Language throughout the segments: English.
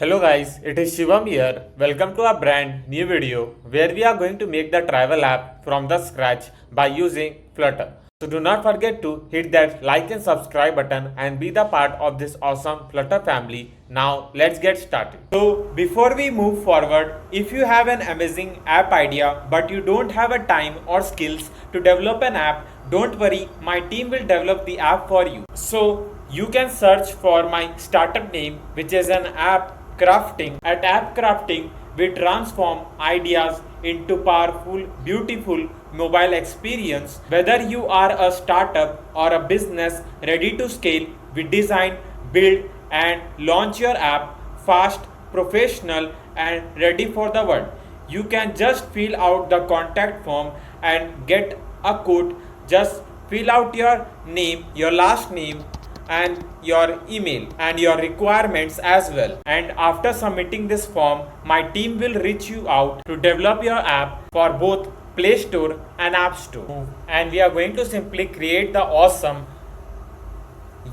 Hello guys, it is Shivam here. Welcome to a brand new video where we are going to make the travel app from the scratch by using Flutter. So do not forget to hit that like and subscribe button and be the part of this awesome Flutter family. Now let's get started. So before we move forward, if you have an amazing app idea but you don't have a time or skills to develop an app, don't worry, my team will develop the app for you. So you can search for my startup name, which is an app crafting. At app crafting, we transform ideas into powerful, beautiful mobile experience. Whether you are a startup or a business ready to scale, we design, build, and launch your app fast, professional, and ready for the world. You can just fill out the contact form and get a quote. Just fill out your name, your last name, and your email and your requirements as well. And after submitting this form, my team will reach you out to develop your app for both Play Store and App Store. And we are going to simply create the awesome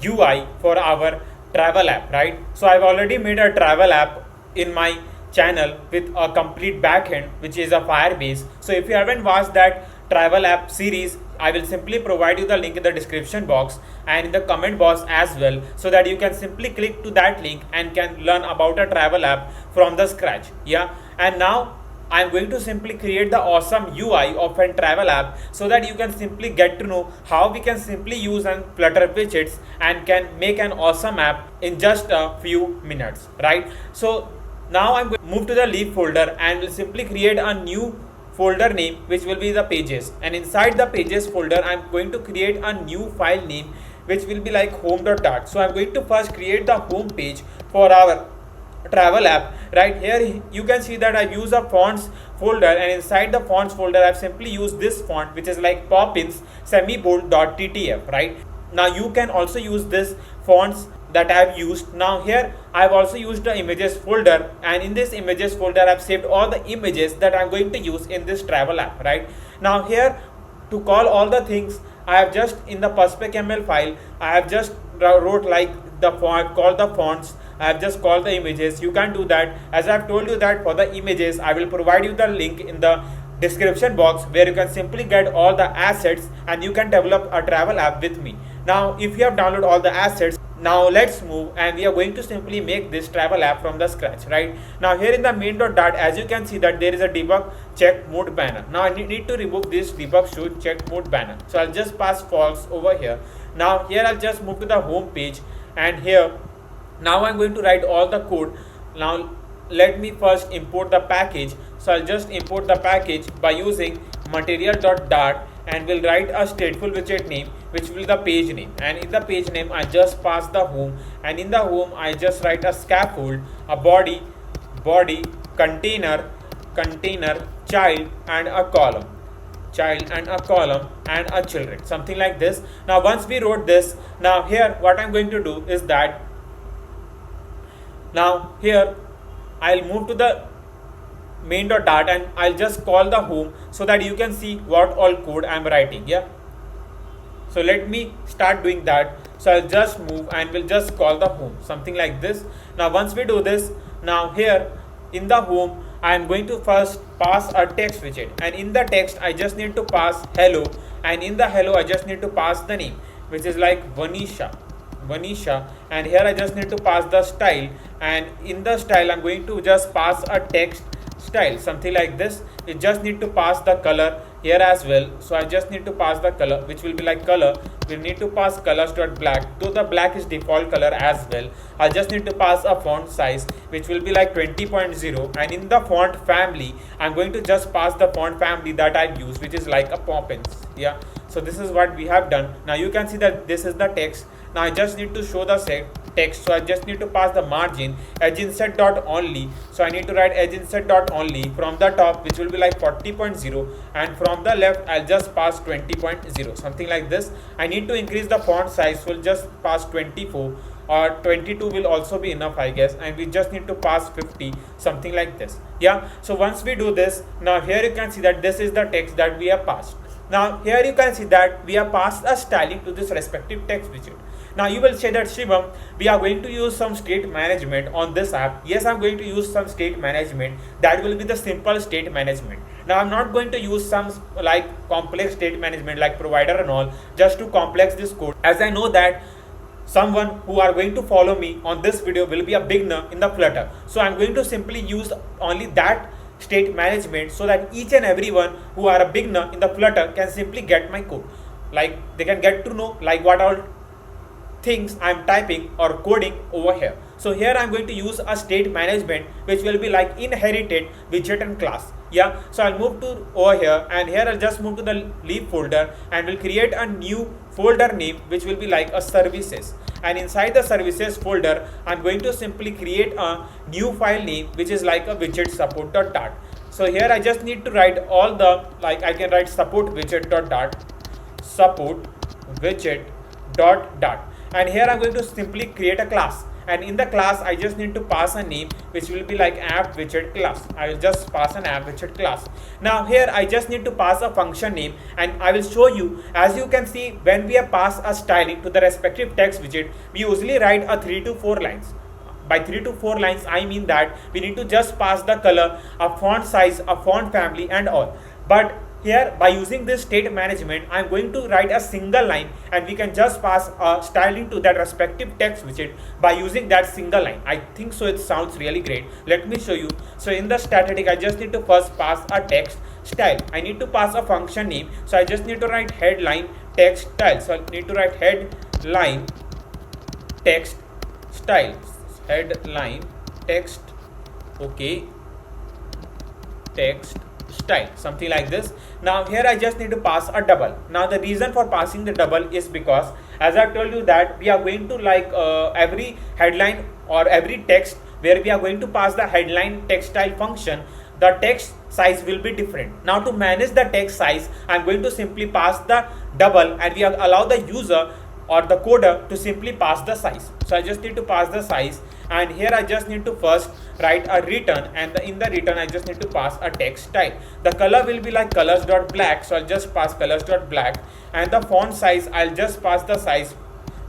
UI for our travel app, right? So I've already made a travel app in my channel with a complete backend, which is a Firebase. So if you haven't watched that travel app series, I will simply provide you the link in the description box and in the comment box as well, so that you can simply click to that link and can learn about a travel app from the scratch. Yeah, and now I'm going to simply create the awesome UI of a travel app so that you can simply get to know how we can simply use an Flutter Widgets and can make an awesome app in just a few minutes, right? So now I'm going to move to the leaf folder and will simply create a new folder name, which will be the pages, and inside the pages folder I'm going to create a new file name which will be like home.dart. So I'm going to first create the home page for our travel app. Right here you can see that I've used a fonts folder, and inside the fonts folder I've simply used this font, which is like poppins semibold.ttf. right now you can also use this fonts that I've used. Now here I've also used the images folder, and in this images folder I've saved all the images that I'm going to use in this travel app. Right now here, to call all the things, I have just in the perspec.ml file I have just wrote like the font, called the fonts, I have just called the images. You can do that. As I've told you that for the images I will provide you the link in the description box where you can simply get all the assets and you can develop a travel app with me. Now if you have downloaded all the assets, now let's move and we are going to simply make this travel app from the scratch. Right now here in the main.dart, as you can see that there is a debug check mode banner. Now I need to remove this debug show check mode banner, so I'll just pass false over here. Now here I'll just move to the home page, and here now I'm going to write all the code. Now let me first import the package. So I'll just import the package by using material.dart, and will write a stateful widget name, which will be the page name, and in the page name I just pass the home, and in the home I just write a scaffold, a body, container, child, and a column, and a children, something like this. Now once we wrote this, now here what I'm going to do is that now here I'll move to the main.dart and I'll just call the home so that you can see what all code I'm writing. Yeah, so let me start doing that. So I'll just move and we'll just call the home, something like this. Now once we do this, now here in the home I'm going to first pass a text widget, and in the text I just need to pass hello, and in the hello I just need to pass the name, which is like Vanisha, and here I just need to pass the style, and in the style I'm going to just pass a text style, something like this. You just need to pass the color here as well, so I just need to pass the color, which will be like color. We need to pass colors.black, though the black is default color as well. I just need to pass a font size, which will be like 20.0, and in the font family I'm going to just pass the font family that I've used, which is like a poppins. Yeah, so this is what we have done. Now you can see that this is the text. Now I just need to show the text, so I just need to pass the margin edge inset dot only. So I need to write edge inset dot only from the top, which will be like 40.0, and from the left I'll just pass 20.0, something like this. I need to increase the font size, so we'll just pass 24, or 22 will also be enough I guess, and we just need to pass 50, something like this. Yeah, so once we do this, now here you can see that this is the text that we have passed. Now here you can see that we have passed a styling to this respective text widget. Now you will say that Shivam, we are going to use some state management on this app. Yes, I'm going to use some state management. That will be the simple state management. Now I'm not going to use some like complex state management like provider and all just to complex this code, as I know that someone who are going to follow me on this video will be a beginner in the Flutter. So I'm going to simply use only that state management so that each and everyone who are a beginner in the Flutter can simply get my code. Like they can get to know like what all things I'm typing or coding over here. So here I'm going to use a state management which will be like inherited widget and class. Yeah, so I'll move to over here, and here I'll just move to the leaf folder and will create a new folder name which will be like a services, and inside the services folder I'm going to simply create a new file name which is like a widget support.dart. So here I just need to write all the like I can write support widget.dart, support widget.dart, and here I'm going to simply create a class, and in the class I just need to pass a name which will be like app widget class. I will just pass an app widget class. Now here I just need to pass a function name, and I will show you. As you can see, when we have passed a styling to the respective text widget, we usually write a 3 to 4 lines. By 3 to 4 lines I mean that we need to just pass the color, a font size, a font family and all. But here by using this state management I'm going to write a single line, and we can just pass a styling to that respective text widget by using that single line. I think so it sounds really great. Let me show you. So in the static I just need to first pass a text style. I need to pass a function name, so I just need to write headline text style. So I need to write headline text style, headline text, okay, text style, something like this. Now here I just need to pass a double. Now the reason for passing the double is because, as I told you, that we are going to like every headline or every text where we are going to pass the headline text style function, the text size will be different. Now to manage the text size I'm going to simply pass the double, and we allow the user or the coder to simply pass the size. So I just need to pass the size, and here I just need to first write a return, and in the return I just need to pass a text style. The color will be like colors.black, so I'll just pass colors.black, and the font size I'll just pass the size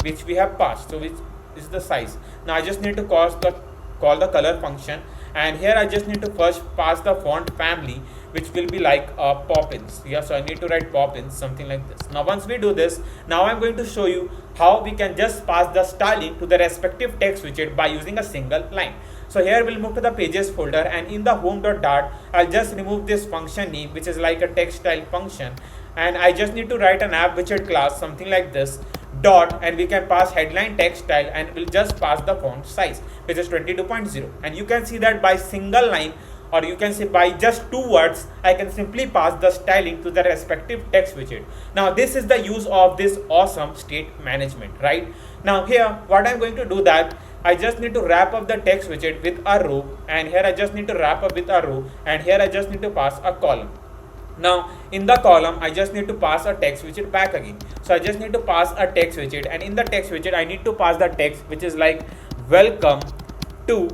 which we have passed, so which is the size. Now I just need to call the color function, and here I just need to first pass the font family which will be like Poppins. Yeah, so I need to write Poppins, something like this. Now once we do this, now I'm going to show you how we can just pass the styling to the respective text widget by using a single line. So here we'll move to the pages folder, and in the home.dart I'll just remove this function name which is like a text style function, and I just need to write an app widget class, something like this, dot, and we can pass headline text style, and we'll just pass the font size which is 22.0, and you can see that by single line, or you can say by just 2 words, I can simply pass the styling to the respective text widget. Now this is the use of this awesome state management, right? Now here what I'm going to do, that I just need to wrap up the text widget with a row, and here I just need to wrap up with a row, and here I just need to pass a column. Now in the column I just need to pass a text widget back again. So I just need to pass a text widget, and in the text widget I need to pass the text which is like welcome to,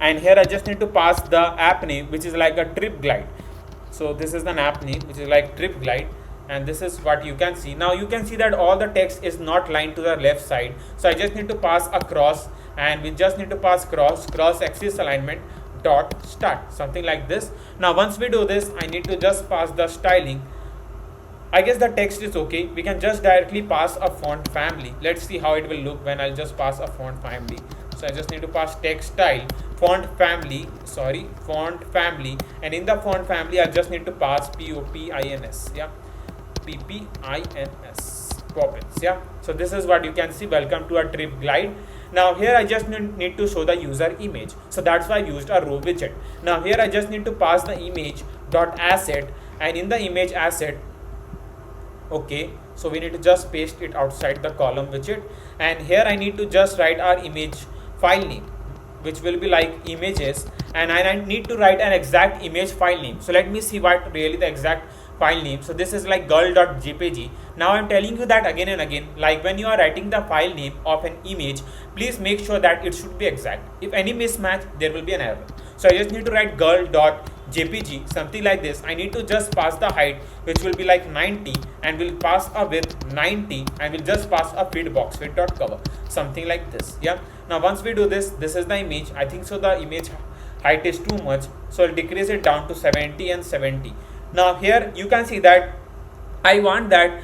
and here I just need to pass the app name which is like a trip glide. So this is an app name which is like trip glide, and this is what you can see. Now you can see that all the text is not lined to the left side, so I just need to pass a cross, and we just need to pass cross axis alignment dot start, something like this. Now once we do this, I need to just pass the styling. I guess the text is okay. We can just directly pass a font family. Let's see how it will look when I'll just pass a font family. So I just need to pass text style, font family, and in the font family I just need to pass Poppins, yeah, Ppins, Poppins, yeah. So this is what you can see, welcome to a trip glide. Now here I just need to show the user image, so that's why I used a row widget. Now here I just need to pass the image dot asset, and in the image asset, okay, so we need to just paste it outside the column widget, and here I need to just write our image file name which will be like images, and I need to write an exact image file name. So let me see what really the exact file name. So this is like girl.jpg. Now I'm telling you that again and again, like when you are writing the file name of an image, please make sure that it should be exact. If any mismatch, there will be an error. So I just need to write girl.jpg JPG, something like this, I need to just pass the height, which will be like 90, and will pass a width 90, and will just pass a feed box width dot cover, something like this. Yeah. Now once we do this, this is the image. I think so the image height is too much, so I'll decrease it down to 70 and 70. Now here you can see that I want that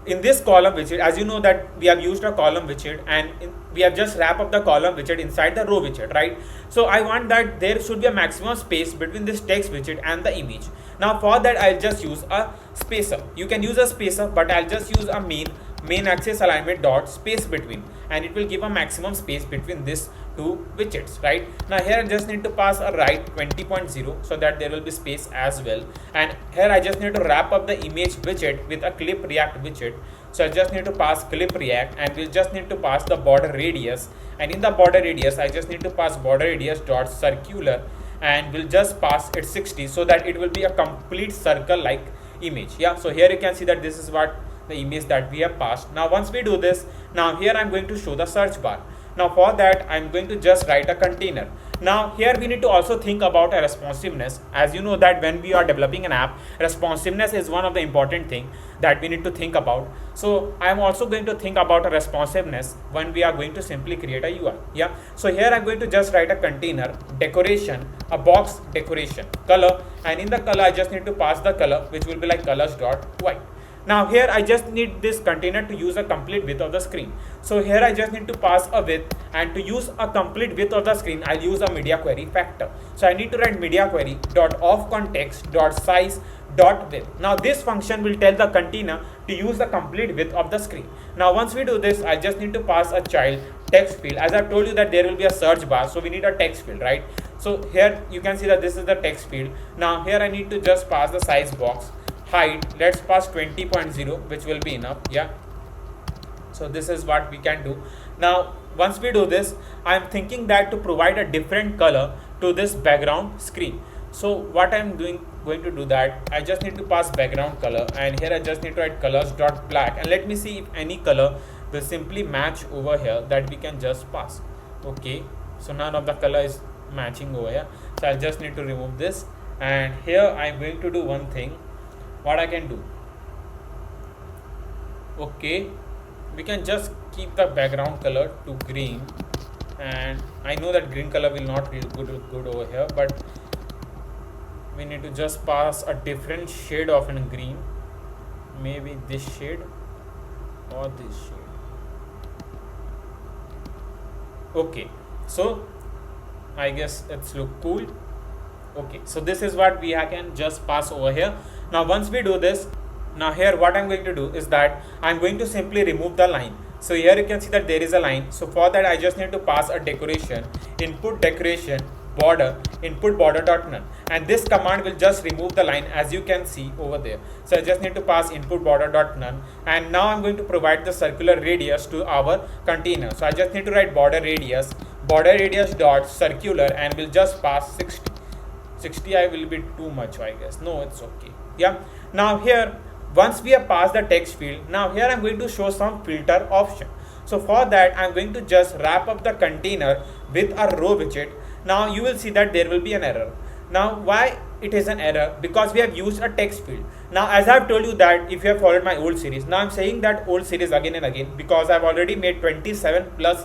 in this column widget, as you know that we have used a column widget, and we have just wrap up the column widget inside the row widget, right? So I want that there should be a maximum space between this text widget and the image. Now for that I'll just use a spacer. You can use a spacer, but I'll just use a main axis alignment dot space between, and it will give a maximum space between these two widgets, right? Now here I just need to pass a right 20.0 so that there will be space as well, and here I just need to wrap up the image widget with a clip react widget. So I just need to pass clip react, and we'll just need to pass the border radius, and in the border radius I just need to pass border radius dot circular, and we'll just pass it 60 so that it will be a complete circle like image. Yeah, so here you can see that this is what the image that we have passed. Now once we do this, now here I'm going to show the search bar. Now for that I'm going to just write a container. Now here we need to also think about a responsiveness. As you know that when we are developing an app, responsiveness is one of the important thing that we need to think about. So I am also going to think about a responsiveness when we are going to simply create a UI. Yeah, so here I'm going to just write a container decoration, a box decoration color, and in the color I just need to pass the color, which will be like colors dot white. Now here I just need this container to use a complete width of the screen. So here I just need to pass a width, and to use a complete width of the screen I'll use a media query factor. So I need to write media query dot of context dot size dot width. Now this function will tell the container to use the complete width of the screen. Now once we do this, I just need to pass a child text field. As I've told you that there will be a search bar, so we need a text field, right? So here you can see that this is the text field. Now here I need to just pass the size box. Height, let's pass 20.0, which will be enough. Yeah, so this is what we can do. Now once we do this, I am thinking that to provide a different color to this background screen. So what I'm going to do that, I just need to pass background color, and here I just need to write colors dot black, and let me see if any color will simply match over here that we can just pass. Okay, so none of the color is matching over here, so I just need to remove this, and here I'm going to do one thing. What I can do, okay, we can just keep the background color to green, and I know that green color will not be good over here, but we need to just pass a different shade of in green, maybe this shade or this shade. Okay, so I guess it's look cool. Okay, so this is what we can just pass over here. Now once we do this, now here what I'm going to do is that I'm going to simply remove the line. So here you can see that there is a line. So for that I just need to pass a decoration, input decoration border, input border dot none, and this command will just remove the line, as you can see over there. So I just need to pass input border dot none, and now I'm going to provide the circular radius to our container. So I just need to write border radius dot circular, and we'll just pass 60. 60 I will be too much, I guess. No, it's okay. Yeah, now here once we have passed the text field, now here I'm going to show some filter option. So for that I'm going to just wrap up the container with a row widget. Now you will see that there will be an error. Now why it is an error? Because we have used a text field. Now as I've told you that if you have followed my old series, now I'm saying that old series again and again because I've already made 27 plus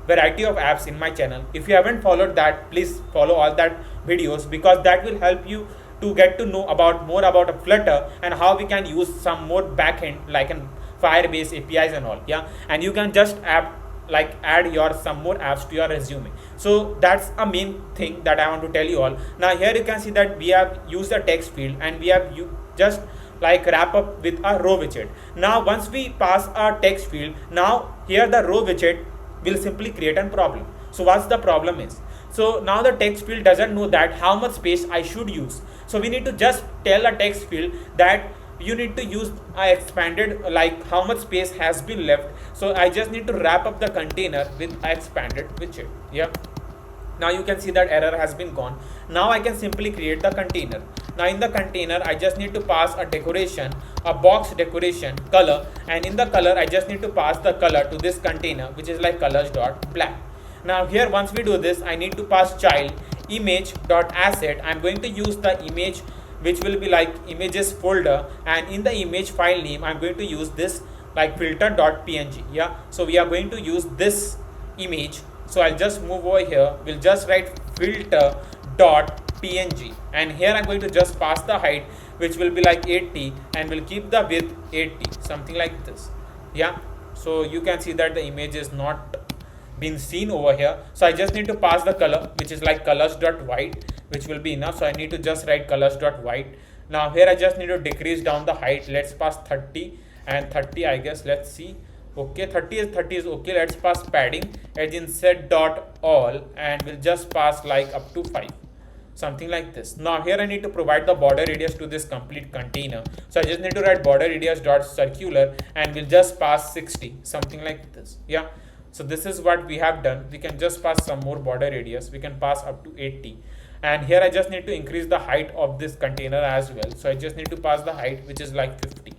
variety of apps in my channel. If you haven't followed that, please follow all that videos, because that will help you to get to know about more about a Flutter and how we can use some more backend like an Firebase APIs and all. Yeah, and you can just add your some more apps to your resume. So that's a main thing that I want to tell you all. Now here you can see that we have used the text field, and we have just wrap up with a row widget. Now once we pass our text field, now here the row widget will simply create a problem. So what's the problem is, so now the text field doesn't know that how much space I should use. So we need to just tell a text field that you need to use expanded, like how much space has been left. So I just need to wrap up the container with expanded widget. Yeah, now you can see that error has been gone. Now I can simply create the container. Now in the container I just need to pass a decoration, a box decoration color, and in the color I just need to pass the color to this container, which is like colors dot black. Now here once we do this, I need to pass child image.asset, I'm going to use the image which will be like images folder, and in the image file name I'm going to use this like filter.png. Yeah, so we are going to use this image. So I'll just move over here, we'll just write filter.png, and here I'm going to just pass the height which will be like 80, and we'll keep the width 80, something like this. Yeah, so you can see that the image is not been seen over here. So I just need to pass the color which is like colors.white, which will be enough. So I need to just write colors.white. Now here I just need to decrease down the height. Let's pass 30 and 30, I guess. Let's see. Okay, 30 is okay. Let's pass padding as in set.all, and we'll just pass like up to 5, something like this. Now here I need to provide the border radius to this complete container. So I just need to write border radius dot circular, and we'll just pass 60, something like this. Yeah, so this is what we have done. We can just pass some more border radius. We can pass up to 80, and here I just need to increase the height of this container as well. So I just need to pass the height which is like 50.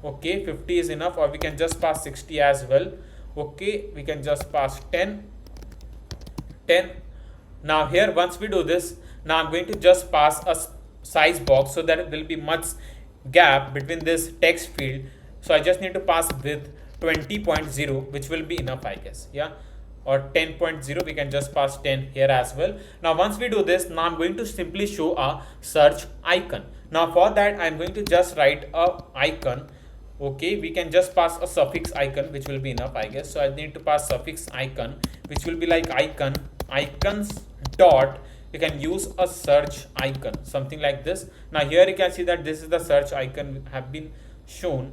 Okay, 50 is enough, or we can just pass 60 as well. Okay, we can just pass 10. Now here once we do this, now I'm going to just pass a size box so that there will be much gap between this text field. So I just need to pass with 20.0, which will be enough, I guess. Yeah, or 10.0, we can just pass 10 here as well. Now once we do this, now I'm going to simply show a search icon. Now for that I'm going to just write a icon. Okay, we can just pass a suffix icon, which will be enough, I guess. So I need to pass suffix icon, which will be like icons dot, you can use a search icon, something like this. Now here you can see that this is the search icon have been shown,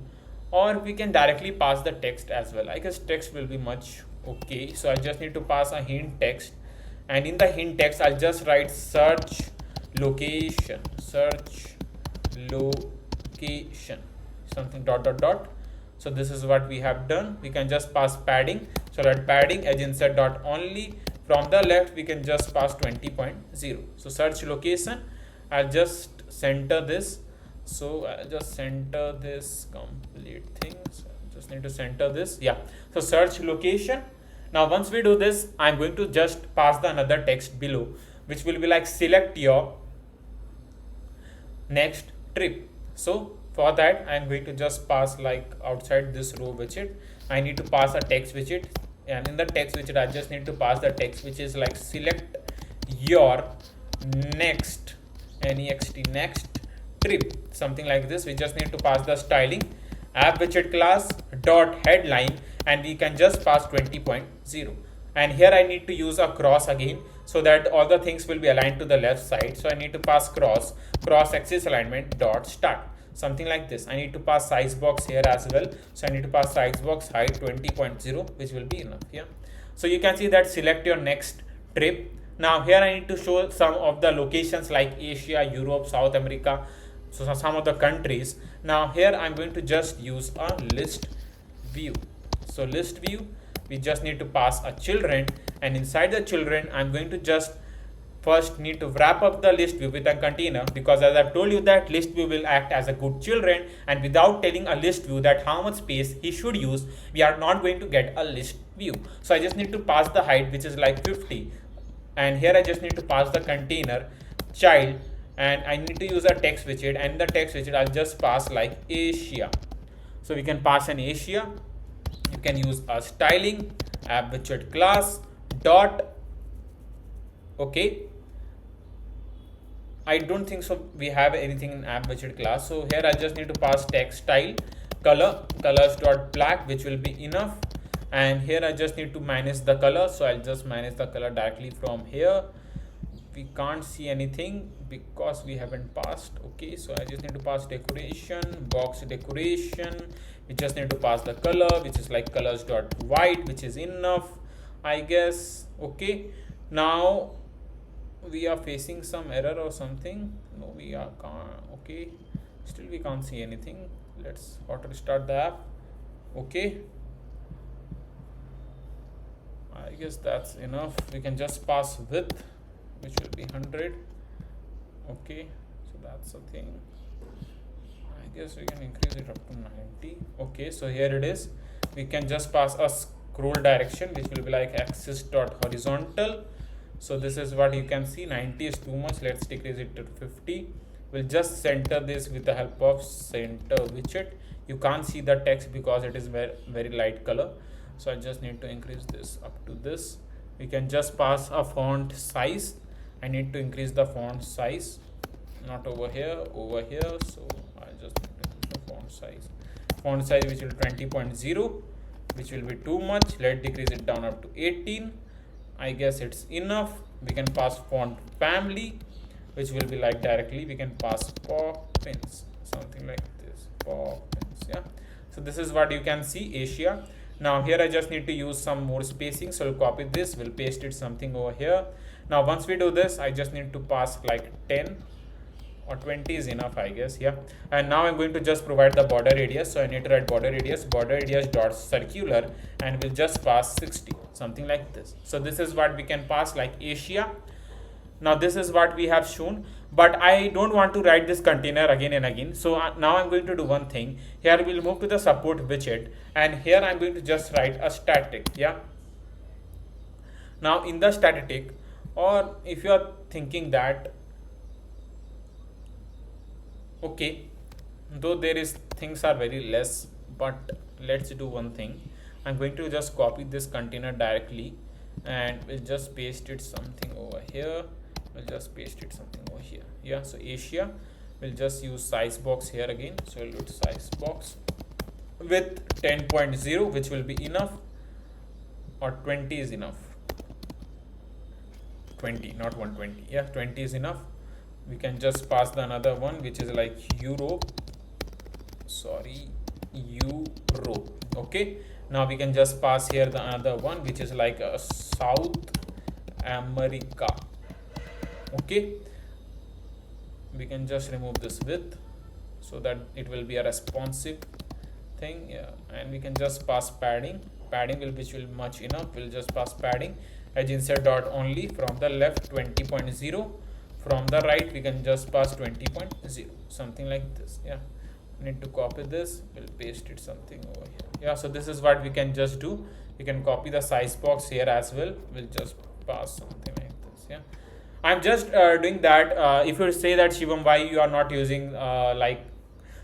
or we can directly pass the text as well. I guess text will be much okay. So I just need to pass a hint text, and in the hint text I'll just write search location, something dot dot dot. So this is what we have done. We can just pass padding, so that padding as insert dot only. From the left we can just pass 20.0. so search location, I'll just center this. So I'll just center this complete thing. So I just need to center this. Yeah, so search location. Now once we do this, I'm going to just pass the another text below, which will be like select your next trip. So for that I'm going to just pass like outside this row widget, I need to pass a text widget, and in the text widget I just need to pass the text which is like select your next next trip, something like this. We just need to pass the styling app widget class dot headline, and we can just pass 20.0, and here I need to use a cross again so that all the things will be aligned to the left side. So I need to pass cross axis alignment dot start, something like this. I need to pass size box here as well. So I need to pass size box height 20.0, which will be enough. Yeah, so you can see that select your next trip. Now here I need to show some of the locations like Asia, Europe, South America, so some of the countries. Now here I'm going to just use a list view. So list view, we just need to pass a children, and inside the children I'm going to just first need to wrap up the list view with a container, because as I've told you that list view will act as a good children, and without telling a list view that how much space he should use, we are not going to get a list view. So I just need to pass the height which is like 50, and here I just need to pass the container child, and I need to use a text widget, and in the text widget I'll just pass like Asia. So we can pass an Asia. You can use a styling app widget class dot. Okay, I don't think so we have anything in app widget class. So here I just need to pass text style colors dot black, which will be enough, and here I just need to manage the color. So I'll just manage the color directly from here. We can't see anything because we haven't passed. Okay, so I just need to pass decoration, box decoration. We just need to pass the color, which is like colors dot white, which is enough, I guess. Okay, now we are facing some error or something. No, we are can't. Okay, still we can't see anything. Let's hot restart the app. Okay, I guess that's enough. We can just pass width, which will be 100. Okay, so that's the thing. I guess we can increase it up to 90. Okay, so here it is. We can just pass a scroll direction, which will be like axis dot horizontal, So this is what you can see. 90 is too much. Let's decrease it to 50. We'll just center this with the help of center widget. You can't see the text because it is very light color. So I just need to increase this up to this. We can just pass a font size. I need to increase the font size, not over here, over here. So I just need to increase the font size. Font size which will 20.0, which will be too much. Let's decrease it down up to 18. I guess it's enough. We can pass font family, which will be like directly. We can pass Poppins, something like this. Poppins, yeah. So this is what you can see, Asia. Now here I just need to use some more spacing. So we'll copy this. We'll paste it something over here. Now once we do this, I just need to pass like 10 or 20 is enough, I guess, yeah. And now I'm going to just provide the border radius. So I need to write border radius dot circular, and we'll just pass 60, something like this. So this is what we can pass like Asia. Now this is what we have shown, but I don't want to write this container again and again. So now I'm going to do one thing. Here we'll move to the support widget, and here I'm going to just write a static, yeah. Now in the static, or if you are thinking that okay, though there is things are very less, but let's do one thing. I'm going to just copy this container directly, and we'll just paste it something over here. We'll just paste it something over here, yeah. So Asia, we'll just use size box here again. So we'll do size box with 10.0, which will be enough, or 20 is enough. 20, not 120, yeah, 20 is enough. We can just pass the another one, which is like Europe. Okay, now we can just pass here the another one, which is like a South America. Okay, we can just remove this width so that it will be a responsive thing, yeah. And we can just pass padding which will much enough. We'll just pass padding edge insert dot only. From the left 20.0, from the right we can just pass 20.0, something like this, yeah. Need to copy this. We'll paste it something over here, yeah. So this is what we can just do. We can copy the size box here as well. We'll just pass something like this, yeah. I'm just doing that. If you say that Shivam, why you are not using like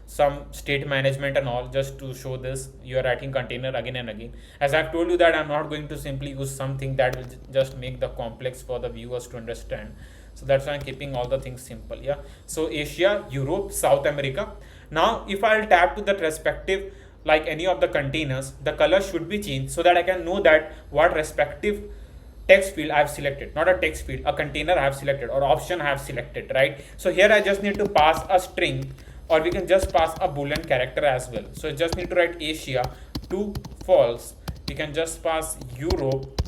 some state management and all, just to show this you are writing container again and again. As I've told you that I'm not going to simply use something that will just make the complex for the viewers to understand. So that's why I'm keeping all the things simple, yeah. So Asia, Europe, South America. Now if I'll tap to that respective, like any of the containers, the color should be changed so that I can know that what respective text field I have selected, not a text field, a container I have selected, or option I have selected, right? So here I just need to pass a string, or we can just pass a boolean character as well. So I just need to write Asia to false. We can just pass Europe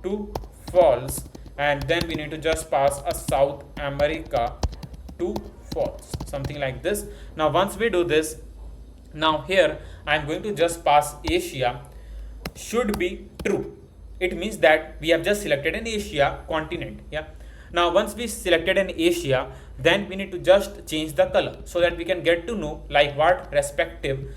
to false, and then we need to just pass a South America to false, something like this. Now once we do this, now here I'm going to just pass Asia should be true. It means that we have just selected an Asia continent, yeah. Now once we selected an Asia, then we need to just change the color so that we can get to know like what respective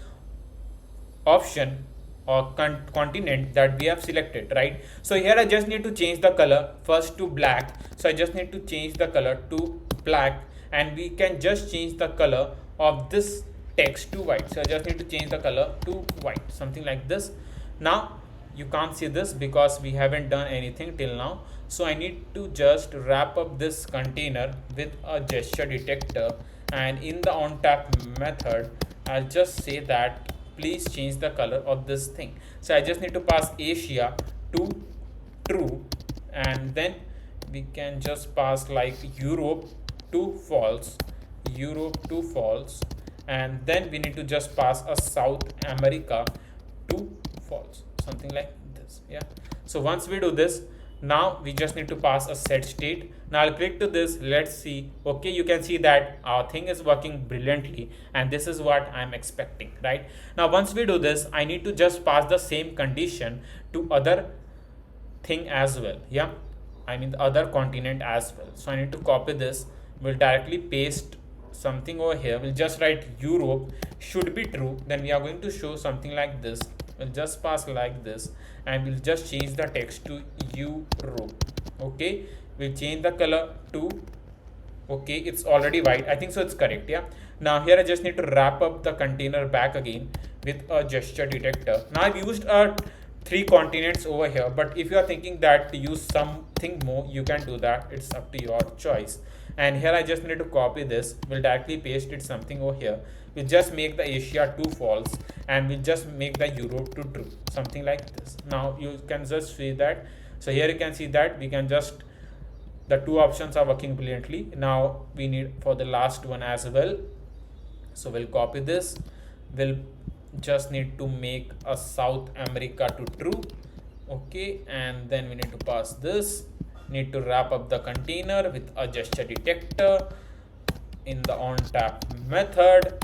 option or continent that we have selected, right? So here I just need to change the color first to black. So I just need to change the color to black, and we can just change the color of this text to white. So I just need to change the color to white, something like this. Now you can't see this because we haven't done anything till now. So I need to just wrap up this container with a gesture detector, and in the on tap method I'll just say that please change the color of this thing. So I just need to pass Asia to true, and then we can just pass like Europe to false, and then we need to just pass a South America to false, something like this, yeah. So once we do this, now we just need to pass a set state. Now I'll click to this. Let's see. Okay, you can see that our thing is working brilliantly, and this is what I'm expecting, right? Now once we do this, I need to just pass the same condition to other thing as well, yeah. I mean the other continent as well. So I need to copy this. We'll directly paste something over here. We'll just write Europe should be true. Then we are going to show something like this. We'll just pass like this, and we'll just change the text to Europe. Okay, we'll change the color to, okay, it's already white, I think so it's correct. Yeah, now here I just need to wrap up the container back again with a gesture detector. Now I've used 3 continents over here, but if you are thinking that to use something more, you can do that, it's up to your choice. And here I just need to copy this, we'll directly paste it something over here. We'll just make the Asia to false and we'll just make the Europe to true, something like this. Now you can just see that. So here you can see that we can just, the 2 options are working brilliantly. Now we need for the last one as well. So we'll copy this, we'll just need to make a South America to true. Okay, and then we need to pass this, need to wrap up the container with a gesture detector. In the on tap method,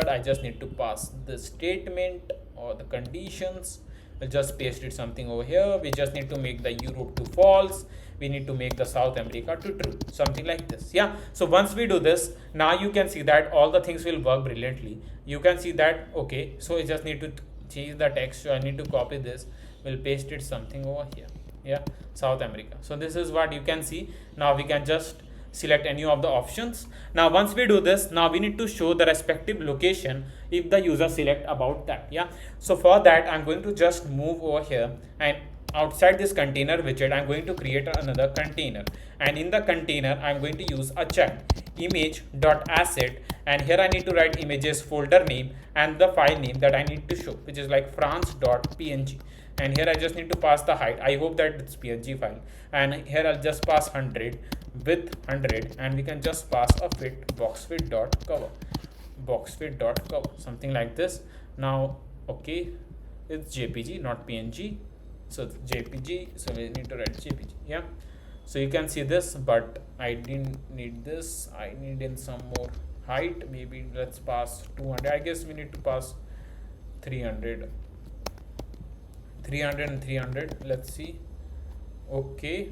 I just need to pass the statement or the conditions. We'll just paste it something over here. We just need to make the Europe to false, we need to make the South America to true, something like this. Yeah, so once we do this, now you can see that all the things will work brilliantly. You can see that, okay, so I just need to change the text. So I need to copy this, we'll paste it something over here. Yeah, South America. So this is what you can see. Now we can just select any of the options. Now once we do this, now we need to show the respective location if the user select about that. Yeah, so for that I'm going to just move over here, and outside this container widget I'm going to create another container, and in the container I'm going to use a child image.asset, and here I need to write images folder name and the file name that I need to show, which is like france.png. and here I just need to pass the height, I hope that it's PNG file, and here I'll just pass 100 with 100, and we can just pass a fit boxfit.cover, something like this. Now okay, it's JPG not PNG, so it's JPG, so we need to write JPG. Yeah, so you can see this, but I didn't need this, I need in some more height. Maybe let's pass 200, I guess we need to pass 300 and 300, let's see. Okay,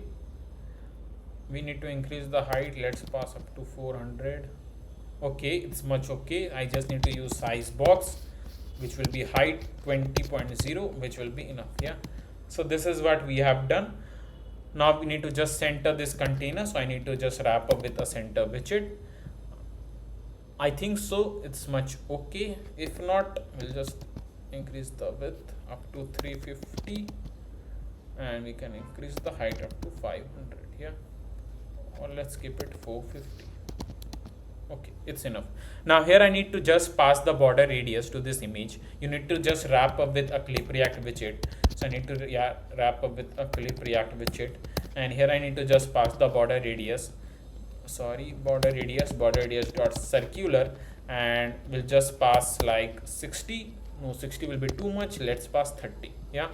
we need to increase the height, let's pass up to 400. Okay, it's much okay. I just need to use size box, which will be height 20.0, which will be enough. Yeah, so this is what we have done. Now we need to just center this container, so I need to just wrap up with a center widget. I think so it's much okay. If not, we'll just increase the width up to 350, and we can increase the height up to 500. Yeah, or let's keep it 450. Okay, it's enough. Now here I need to just pass the border radius to this image. You need to just wrap up with a clip react widget. So I need to wrap up with a clip react widget, and here I need to just pass the border radius, border radius dot circular, and we'll just pass like 60. No, 60 will be too much, let's pass 30. Yeah,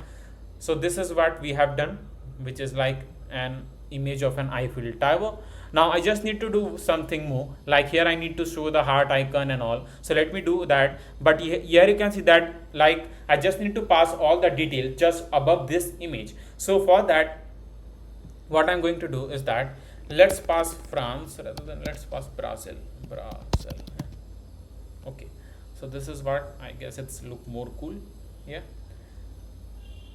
so this is what we have done, which is like an image of an Eiffel Tower. Now I just need to do something more, like here I need to show the heart icon and all, so let me do that. But here you can see that like I just need to pass all the detail just above this image. So for that, what I'm going to do is that let's pass France rather than let's pass Brazil. Okay, so this is what I guess it's look more cool. Yeah,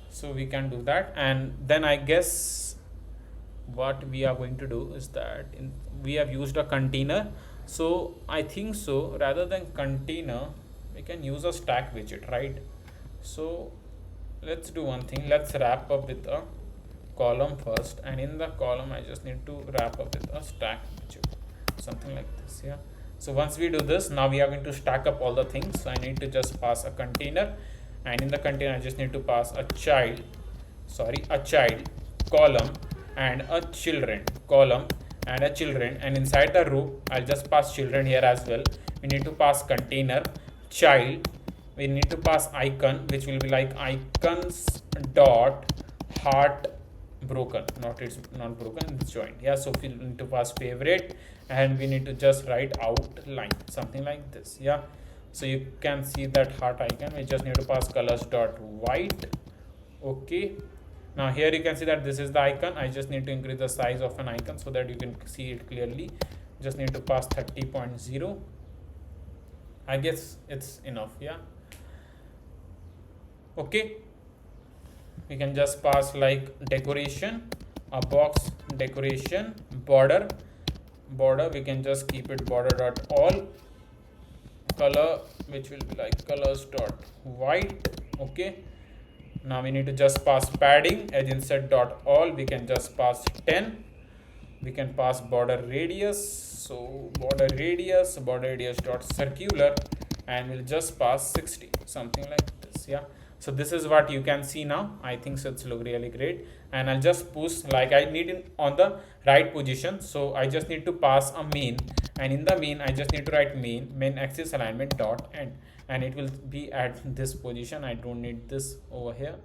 so we can do that, and then I guess what we are going to do is that we have used a container, so I think so rather than container we can use a stack widget, right? So let's do one thing, let's wrap up with a column first, and in the column I just need to wrap up with a stack widget, something like this. Yeah, so once we do this, now we are going to stack up all the things. So I need to just pass a container, and in the container I just need to pass a child column and a children column and a children, and inside the row I'll just pass children here as well. We need to pass container child, we need to pass icon, which will be like icons dot heart broken, it's not broken, it's joined. Yeah, so we need to pass favorite, and we need to just write outline, something like this. Yeah, so you can see that heart icon, we just need to pass colors dot white. Okay, now here you can see that this is the icon. I just need to increase the size of an icon so that you can see it clearly. Just need to pass 30.0. I guess it's enough. Yeah, okay, we can just pass like decoration a box decoration border we can just keep it border dot all color, which will be like colors dot white. Okay, now we need to just pass padding edge insert dot all, we can just pass 10. We can pass border radius, so border radius dot circular, and we'll just pass 60, something like this. Yeah, so this is what you can see now. I think so it's look really great. And I'll just push, like I need it on the right position, so I just need to pass a main, and in the main I just need to write main axis alignment dot end, and it will be at this position. I don't need this over here,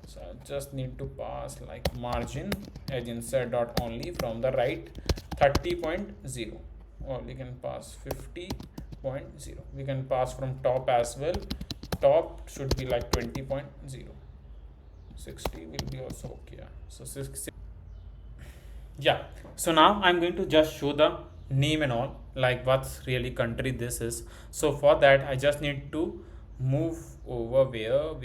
so I just need to pass like margin edge insert dot only from the right 30.0, or we can pass 50.0. We can pass from top as well. Top should be like 20.0. 60 will be also okay. So 60. Yeah, so now I'm going to just show the name and all, like what's really country this is. So for that I just need to move over where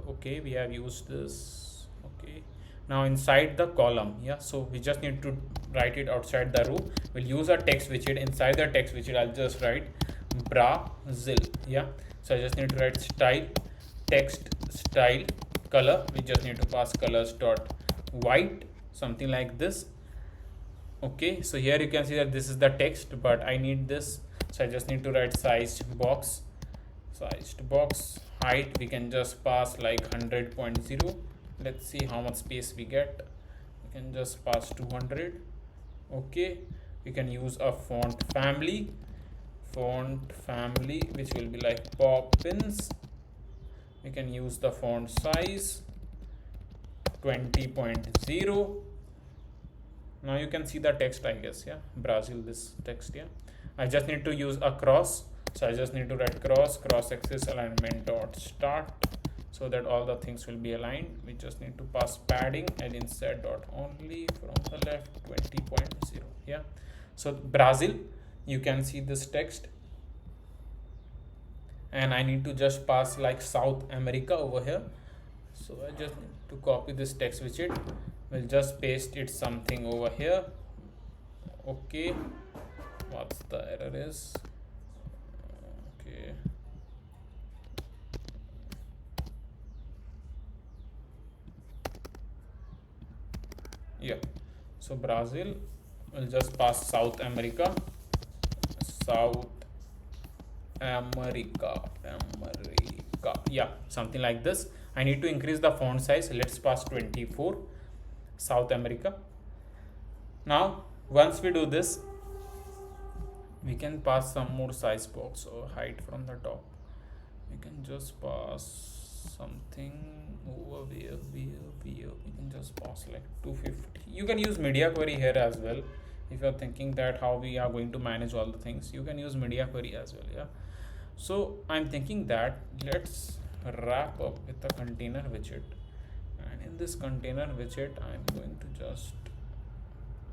okay, we have used this. Okay, now inside the column, yeah, so we just need to write it outside the row. We'll use a text widget. Inside the text widget I'll just write Brazil. Yeah, so I just need to write style text style color. We just need to pass colors dot white, something like this. Okay, so here you can see that this is the text, but I need this, so I just need to write sized box height. We can just pass like 100.0. let's see how much space we get. We can just pass 200. Okay, we can use a font family which will be like Poppins. We can use the font size 20.0. now you can see the text, I guess. Yeah, Brazil, this text. Yeah, I just need to use a cross, so I just need to write cross axis alignment dot start, so that all the things will be aligned. We just need to pass padding and insert dot only from the left 20.0. yeah, so Brazil, you can see this text, and I need to just pass like South America over here. So I just need to copy this text widget. We'll just paste it something over here. Okay, what's the error is? Okay, yeah, so Brazil will just pass South America, yeah, something like this. I need to increase the font size. Let's pass 24, South America. Now once we do this, we can pass some more size box or height from the top. We can just pass something over here. We can just pass like 250. You can use media query here as well. If you're thinking that how we are going to manage all the things, you can use media query as well. Yeah, so I'm thinking that let's wrap up with the container widget, and in this container widget I'm going to just,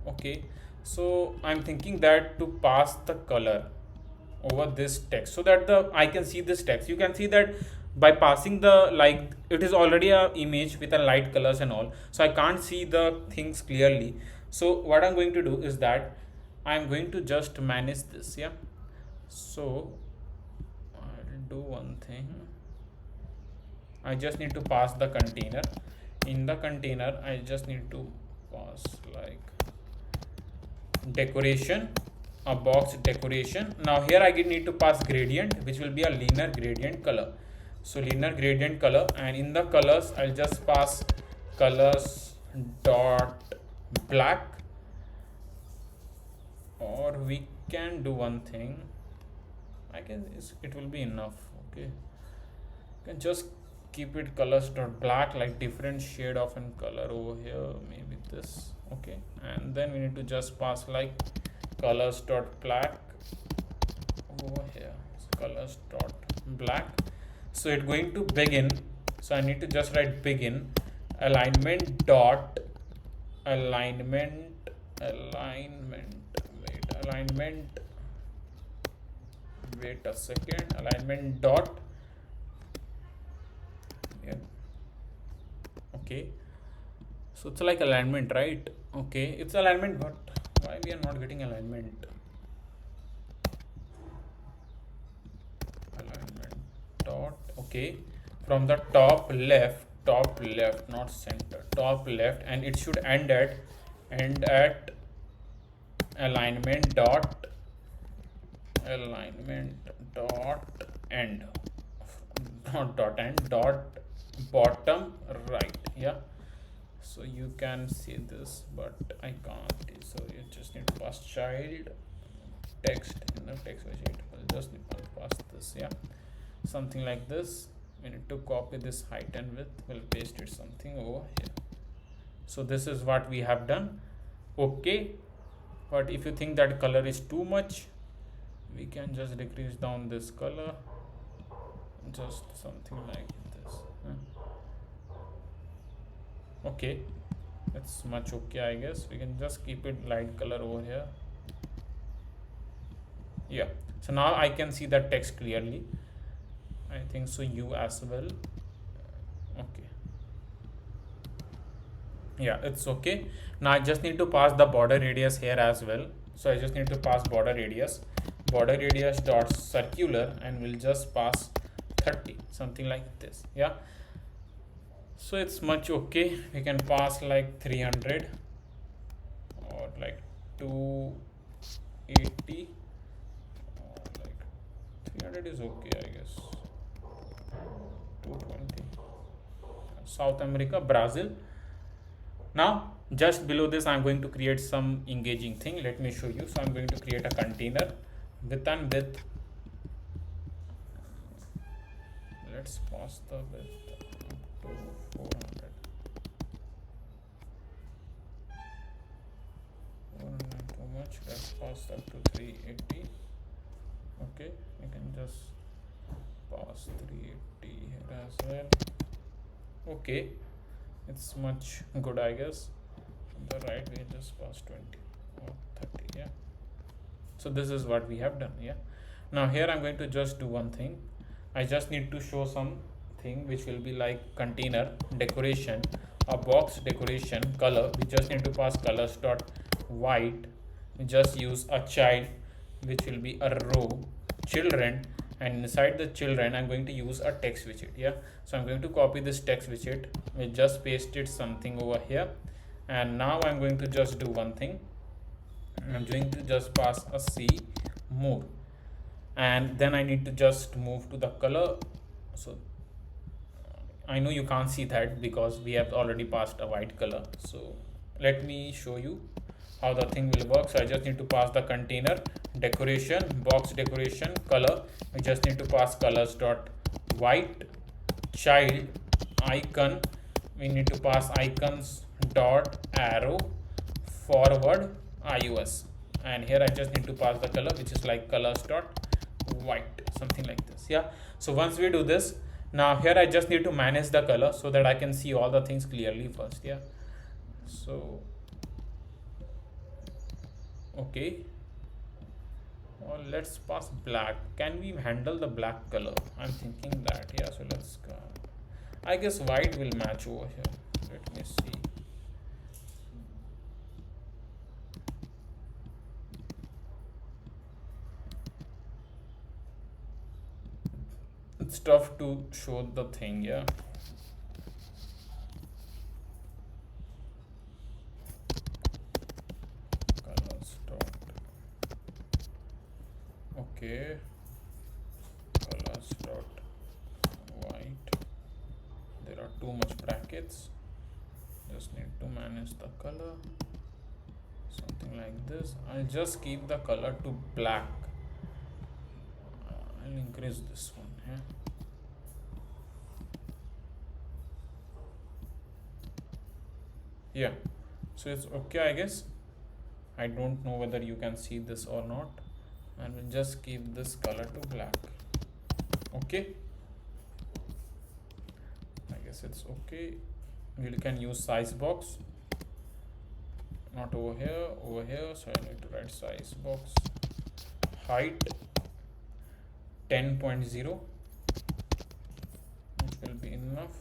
okay, so I'm thinking that to pass the color over this text, so that I can see this text. You can see that by passing the, like, it is already a image with a light colors and all, so I can't see the things clearly. So what I'm going to do is that I'm going to just manage this. Yeah, so I'll do one thing. I just need to pass the container. In the container I just need to pass like decoration, a box decoration. Now here I need to pass gradient, which will be a linear gradient color. So linear gradient color, and in the colors I'll just pass colors dot black, or we can do one thing. I can, it will be enough. Okay, you can just keep it colors dot black, like different shade of in color over here, maybe this. Okay, and then we need to just pass like colors dot black over here, so colors dot black. So it's going to begin, so I need to just write begin alignment dot alignment wait a second, alignment dot, yeah, okay, So it's like alignment, right? Okay, it's alignment, but why we are not getting alignment? Alignment dot, okay, from the top left, not center, top left, and it should end at alignment dot end, not dot end, dot bottom right. Yeah, so you can see this, but I can't. So you just need to pass child text in the text widget. We'll just need to pass this. Yeah, something like this. We need to copy this height and width. We'll paste it something over here. So this is what we have done. Okay, but if you think that color is too much, we can just decrease down this color, just something like this. Okay, it's much okay, I guess. We can just keep it light color over here. Yeah, so now I can see the text clearly. I think so, you as well. Okay, yeah, it's okay. Now I just need to pass the border radius here as well. So I just need to pass border radius dot circular, and we'll just pass 30, something like this. Yeah, so it's much okay. We can pass like 300 or like 280, or like 300 is okay, I guess. 220. South America, Brazil. Now just below this I'm going to create some engaging thing. Let me show you. So I'm going to create a container width and width. Let's pass the width up to 400. 400 too much. Let's pass up to 380. Okay, you can just pass 380 here as well. Okay, it's much good, I guess. From the right we just pass 20 or 30. Yeah, so this is what we have done. Yeah, now here I'm going to just do one thing. I just need to show something which will be like container decoration, a box decoration color. We just need to pass colors dot white. We just use a child, which will be a row, children, and inside the children I'm going to use a text widget. Yeah, so I'm going to copy this text widget. We just pasted something over here, and now I'm going to just do one thing. I'm going to just pass a C more, and then I need to just move to the color. So I know you can't see that because we have already passed a white color. So let me show you how the thing will work. So I just need to pass the container decoration, box decoration color. We just need to pass colors dot white, child, icon. We need to pass icons dot arrow, forward, iOS, and here I just need to pass the color, which is like colors dot white, something like this. Yeah, so once we do this, now here I just need to manage the color so that I can see all the things clearly first. Yeah, so okay, well, let's pass black. Can we handle the black color? I'm thinking that. Yeah, so let's go. I guess white will match over here. Let me see. It's tough to show the thing. Yeah, colors dot, okay, colors dot white. There are too much brackets. Just need to manage the color, something like this. I'll just keep the color to black. I'll increase this one here. Yeah, so it's okay, I guess. I don't know whether you can see this or not, and we'll just keep this color to black. Okay, I guess it's okay. We can use size box, not over here, so I need to write size box height 10.0, which will be enough.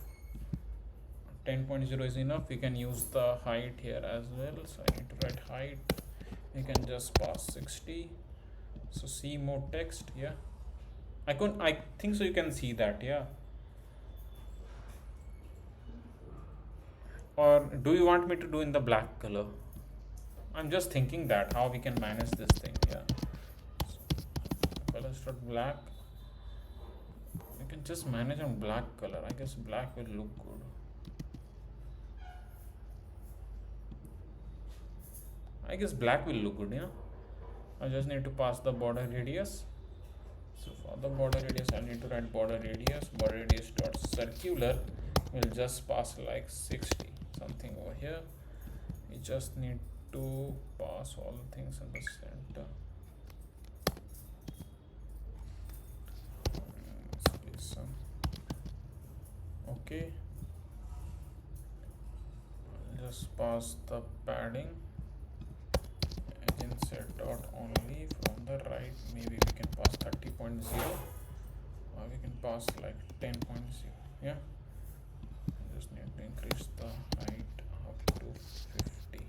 10.0 is enough. We can use the height here as well, so I need to write height. We can just pass 60. So see more text. Yeah, I think so you can see that. Yeah, or do you want me to do in the black color? I'm just thinking that how we can manage this thing. Yeah, so colors dot black. You can just manage on black color. I guess black will look good. I guess black will look good. Yeah, I just need to pass the border radius. So for the border radius, I need to write border radius dot circular. We'll just pass like 60 something over here. We just need to pass all the things in the center. Okay, I'll just pass the padding insert dot only from the right. Maybe we can pass 30.0 or we can pass like 10.0. Yeah, I just need to increase the height up to 50.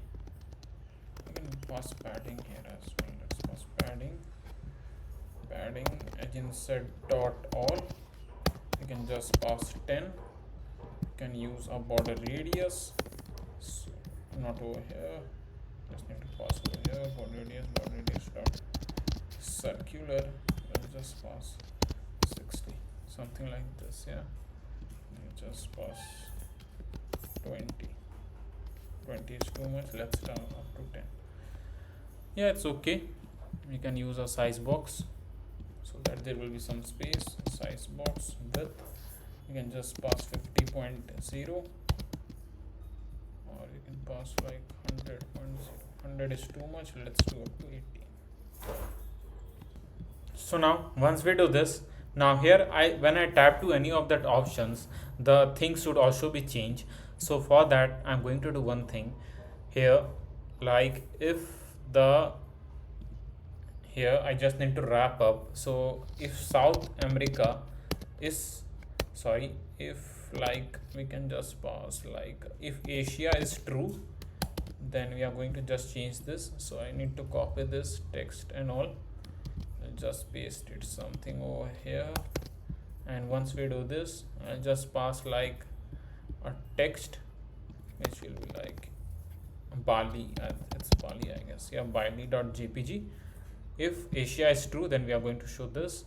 We can pass padding here as well. Let's pass padding edge insert dot all. We can just pass 10. We can use a border radius, so not over here, just need to pass over here. Border radius dot circular. Let's just pass 60 something like this. Yeah, you just pass 20 is too much. Let's down up to 10. Yeah, it's okay. We can use a size box so that there will be some space. Size box width, you can just pass 50.0 or you can pass like 100.0. 100 is too much. Let's do up to 80. So now once we do this, now here when I tap to any of that options, the things should also be changed. So for that I'm going to do one thing here, like if the here I just need to wrap up. So if South America is if like we can just pass like if Asia is true, then we are going to just change this. So I need to copy this text and all, I'll just paste it something over here, and once we do this, I'll just pass like a text which will be like Bali. It's Bali, I guess. Yeah, Bali.jpg. If Asia is true, then we are going to show this.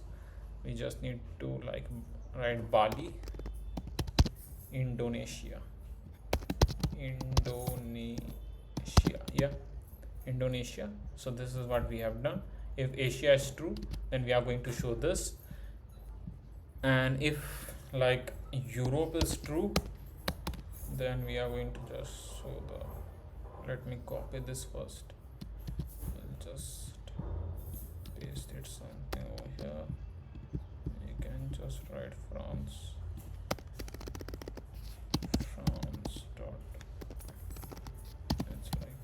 We just need to like write Bali, Indonesia. Yeah, Indonesia. So this is what we have done. If Asia is true, then we are going to show this, and if like Europe is true, then we are going to just show the, let me copy this first. I'll just paste it something over here. You can just write France dot, it's like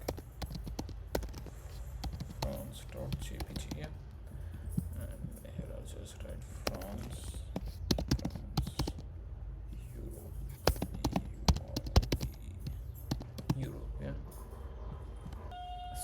France dot jpg. Yeah, and here I'll just write France Europe. Yeah,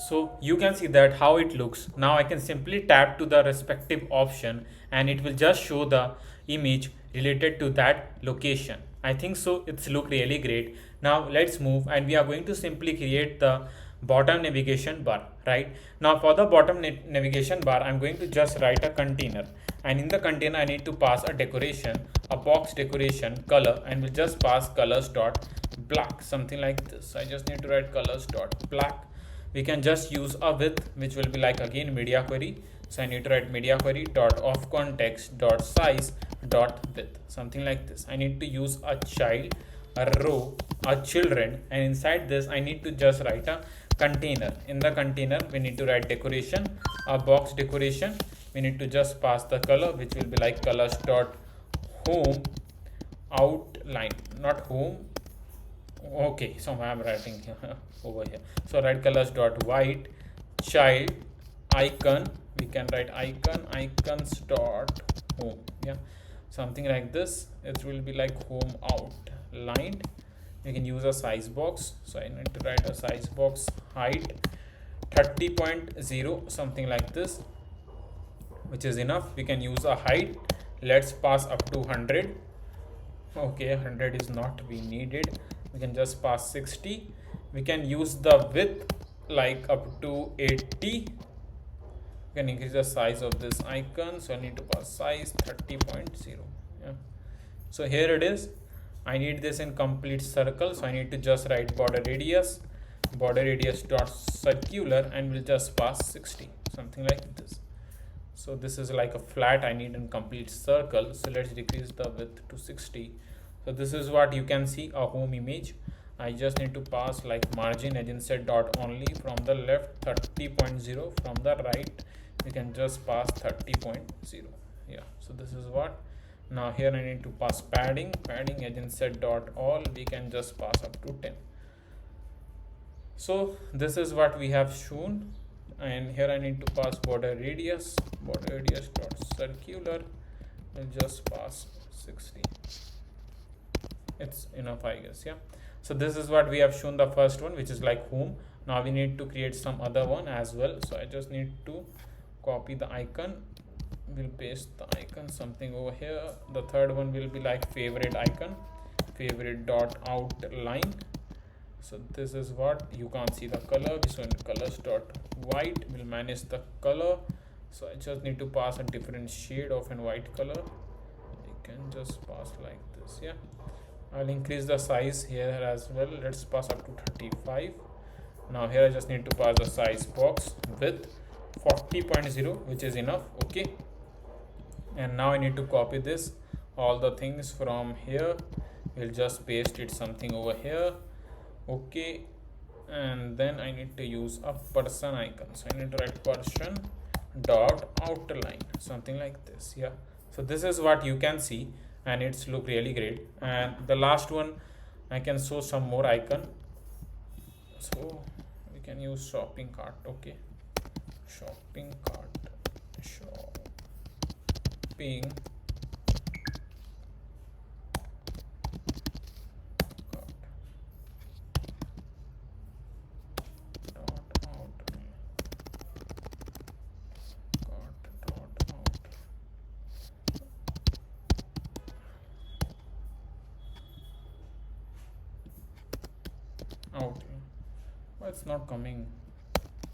so you can see that how it looks. Now I can simply tap to the respective option and it will just show the image related to that location. I think so it's look really great. Now let's move, and we are going to simply create the bottom navigation bar. Right now for the bottom navigation bar, I'm going to just write a container, and in the container I need to pass a decoration, a box decoration color, and we'll just pass colors dot black, something like this. I just need to write colors dot black. We can just use a width, which will be like again media query. So I need to write media query dot of context dot size dot width, something like this. I need to use a child, a row, a children, and inside this I need to just write a container. In the container we need to write decoration, a box decoration. We need to just pass the color, which will be like colors dot home outline, not home. Okay, so I'm writing over here. So write colors dot white, child, icon. We can write icons dot home. Yeah, something like this. It will be like home outlined. We can use a size box. So I need to write a size box height 30.0, something like this, which is enough. We can use a height. Let's pass up to 100. Okay, 100 is not we needed. We can just pass 60. We can use the width like up to 80. We can increase the size of this icon. So I need to pass size 30.0. Yeah. So here it is. I need this in complete circle. So I need to just write border radius dot circular, and we'll just pass 60, something like this. So this is like a flat I need in complete circle. So let's decrease the width to 60. So this is what you can see, a home image. I just need to pass like margin agency dot only, from the left 30.0, from the right we can just pass 30.0. Yeah, so this is what. Now here I need to pass padding agency dot all, we can just pass up to 10. So this is what we have shown. And here I need to pass border radius dot circular, we'll just pass 60. It's enough, I guess. Yeah, so this is what we have shown, the first one, which is like home. Now we need to create some other one as well. So I just need to copy the icon, we'll paste the icon something over here. The third one will be like favorite icon, favorite dot outline. So this is what you can't see the color. So in colors dot white, we'll manage the color. So I just need to pass a different shade of an white color. You can just pass like this. Yeah, I'll increase the size here as well. Let's pass up to 35. Now here I just need to pass the size box width 40.0, which is enough. Okay, and now I need to copy this all the things from here. We'll just paste it something over here. Okay, and then I need to use a person icon. So I need to write person dot outline, something like this. Yeah, so this is what you can see, and it's look really great. And the last one, I can show some more icon. So we can use shopping cart. Okay, shopping cart, shopping out. Why it's not coming?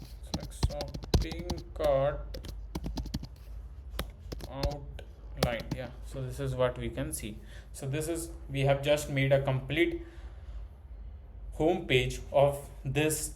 It's like shopping cart outline. Yeah, so this is what we can see. So this is, we have just made a complete home page of this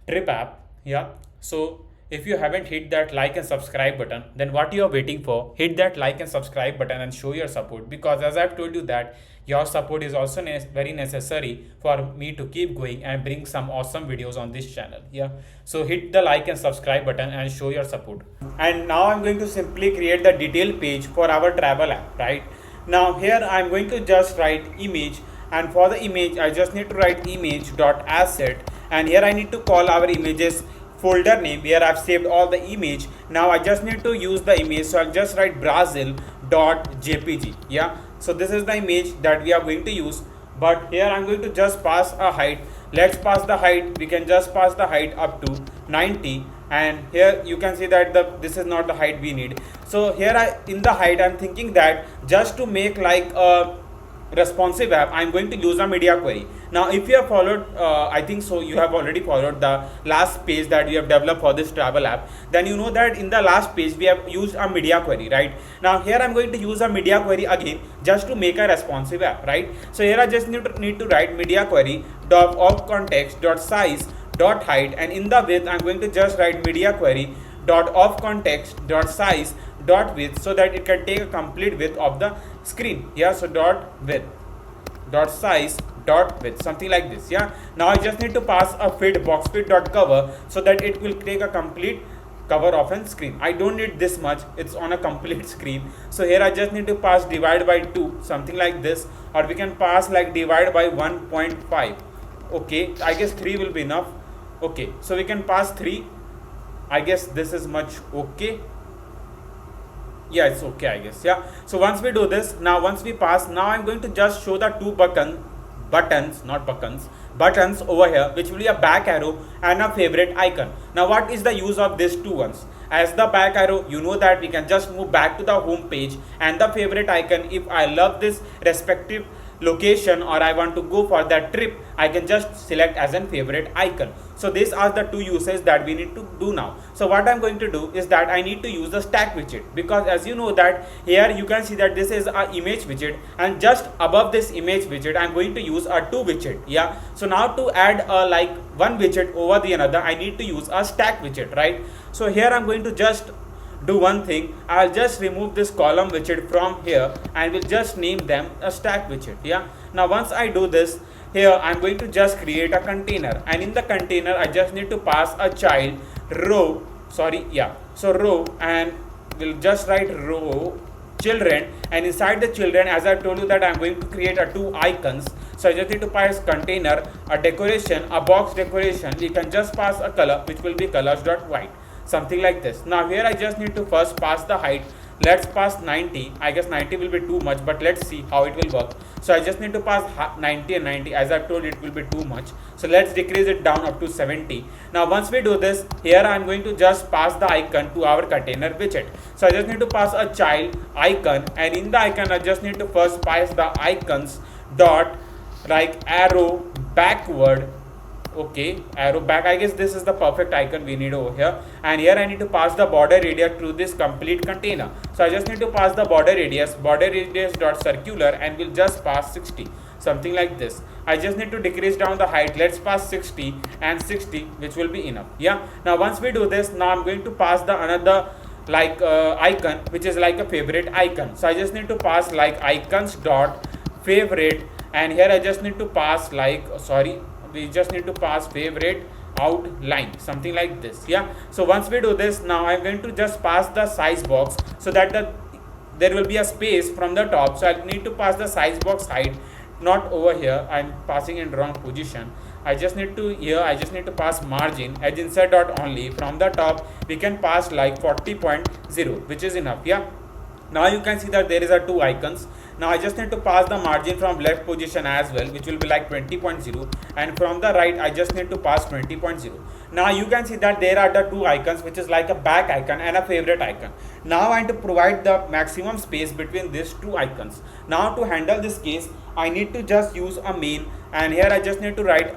trip app. Yeah, so if you haven't hit that like and subscribe button, then what you are waiting for? Hit that like and subscribe button and show your support, because as I've told you that your support is also very necessary for me to keep going and bring some awesome videos on this channel. Yeah, so hit the like and subscribe button and show your support. And now I'm going to simply create the detail page for our travel app. Right now here I'm going to just write image, and for the image I just need to write image dot asset, and here I need to call our images folder name. Here I've saved all the image. Now I just need to use the image, so I'll just write brazil.jpg. Yeah, so this is the image that we are going to use, but here I'm going to just pass a height. Let's pass the height. We can just pass the height up to 90, and here you can see that this is not the height we need. So here in the height I'm thinking that just to make like a responsive app, I'm going to use a media query. Now if you have followed, I think so you have already followed the last page that we have developed for this travel app, then you know that in the last page we have used a media query. Right now here I'm going to use a media query again just to make a responsive app. Right, so here I just need to write media query dot of context dot size dot height, and in the width I'm going to just write media query dot of context dot size dot width, so that it can take a complete width of the screen. Yeah, so dot width dot size dot width, something like this. Yeah, now I just need to pass a fit box fit dot cover, so that it will take a complete cover of a screen. I don't need this much, it's on a complete screen. So here I just need to pass divide by 2, something like this, or we can pass like divide by 1.5. okay, I guess 3 will be enough. Okay, so we can pass 3. I guess this is much okay. Yeah, it's okay, I guess. Yeah, so once we do this, now once we pass, now I'm going to just show the two buttons, not buttons, buttons over here, which will be a back arrow and a favorite icon. Now what is the use of these two ones? As the back arrow, you know that we can just move back to the home page, and the favorite icon, if I love this respective location or I want to go for that trip, I can just select as a favorite icon. So these are the two uses that we need to do now. So what I'm going to do is that I need to use the stack widget, because as you know that here you can see that this is a image widget, and just above this image widget I'm going to use a two widget. Yeah, so now to add like one widget over the another, I need to use a stack widget, right? So here I'm going to just do one thing. I'll just remove this column widget from here and will just name them a stack widget. Yeah, now once I do this, here I'm going to just create a container, and in the container I just need to pass a child row, so row, and we'll just write row children, and inside the children, as I told you that I'm going to create a two icons, so I just need to pass container, a decoration, a box decoration. We can just pass a color, which will be colors.white, something like this. Now here I just need to first pass the height. Let's pass 90. I guess 90 will be too much, but let's see how it will work. So I just need to pass 90 and 90. As I've told, it will be too much, so let's decrease it down up to 70. Now once we do this, here I'm going to just pass the icon to our container widget. So I just need to pass a child icon, and in the icon I just need to first pass the icons dot like arrow backward. Okay, arrow back. I guess this is the perfect icon we need over here, and here I need to pass the border radius to this complete container. So I just need to pass the border radius dot circular, and we'll just pass 60, something like this. I just need to decrease down the height. Let's pass 60 and 60, which will be enough. Yeah, now once we do this, now I'm going to pass the another like icon, which is like a favorite icon. So I just need to pass like icons dot favorite, and here I just need to pass like we just need to pass favorite outline, something like this. Yeah, so once we do this, now I'm going to just pass the size box, so that there will be a space from the top. So I need to pass the size box height, not over here, I'm passing in wrong position. I just need to pass margin as insert dot only. From the top we can pass like 40.0, which is enough. Yeah, now you can see that there is a two icons. Now I just need to pass the margin from left position as well, which will be like 20.0, and from the right I just need to pass 20.0. Now you can see that there are the two icons, which is like a back icon and a favorite icon. Now I need to provide the maximum space between these two icons. Now to handle this case, I need to just use a main, and here I just need to write